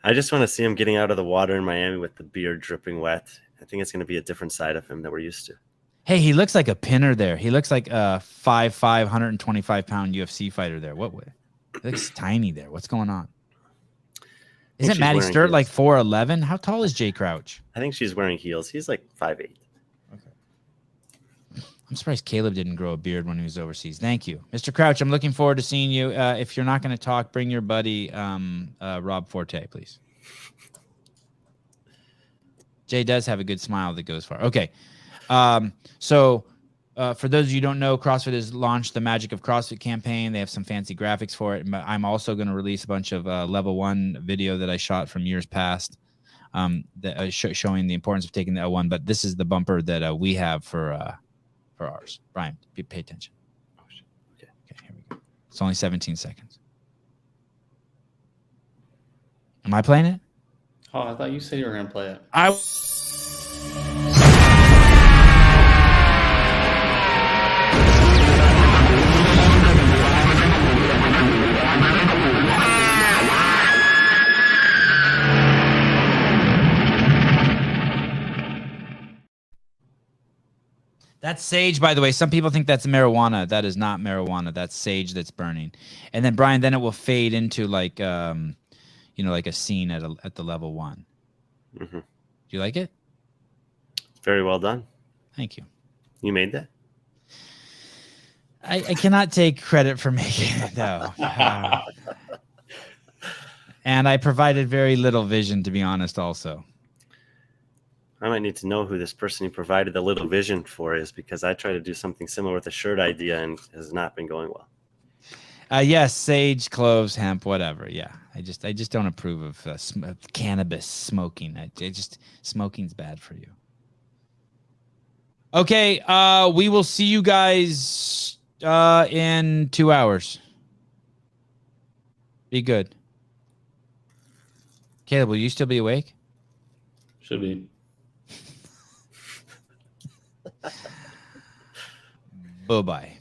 I just want to see him getting out of the water in Miami with the beard dripping wet. I think it's going to be a different side of him that we're used to. Hey, he looks like a pinner there. He looks like a 5'5", 125-pound UFC fighter there. What way? He looks tiny there. What's going on? Isn't Maddie Sturt like 4'11"? How tall is Jay Crouch? I think she's wearing heels. He's like 5'8". I'm surprised Caleb didn't grow a beard when he was overseas. Thank you. Mr. Crouch, I'm looking forward to seeing you. If you're not going to talk, bring your buddy Rob Forte, please. Jay does have a good smile that goes far. Okay. So for those of you who don't know, CrossFit has launched the Magic of CrossFit campaign. They have some fancy graphics for it. But I'm also going to release a bunch of level 1 video that I shot from years past that showing the importance of taking the L1. But this is the bumper that we have for ours. Brian, pay attention. Okay, here we go. It's only 17 seconds. Am I playing it? Oh, I thought you said you were going to play it. That's sage, by the way. Some people think that's marijuana. That is not marijuana. That's sage that's burning. And then, Brian, then it will fade into like, like a scene at the level 1. Mm-hmm. Do you like it? Very well done. Thank you. You made that? I cannot take credit for making it, though. And I provided very little vision, to be honest, also. I might need to know who this person you provided the little vision for is, because I tried to do something similar with a shirt idea and it has not been going well. Yes, sage, cloves, hemp, whatever. Yeah, I just don't approve of cannabis smoking. Smoking's bad for you. Okay, we will see you guys in 2 hours. Be good. Caleb, will you still be awake? Should be. Bye-bye.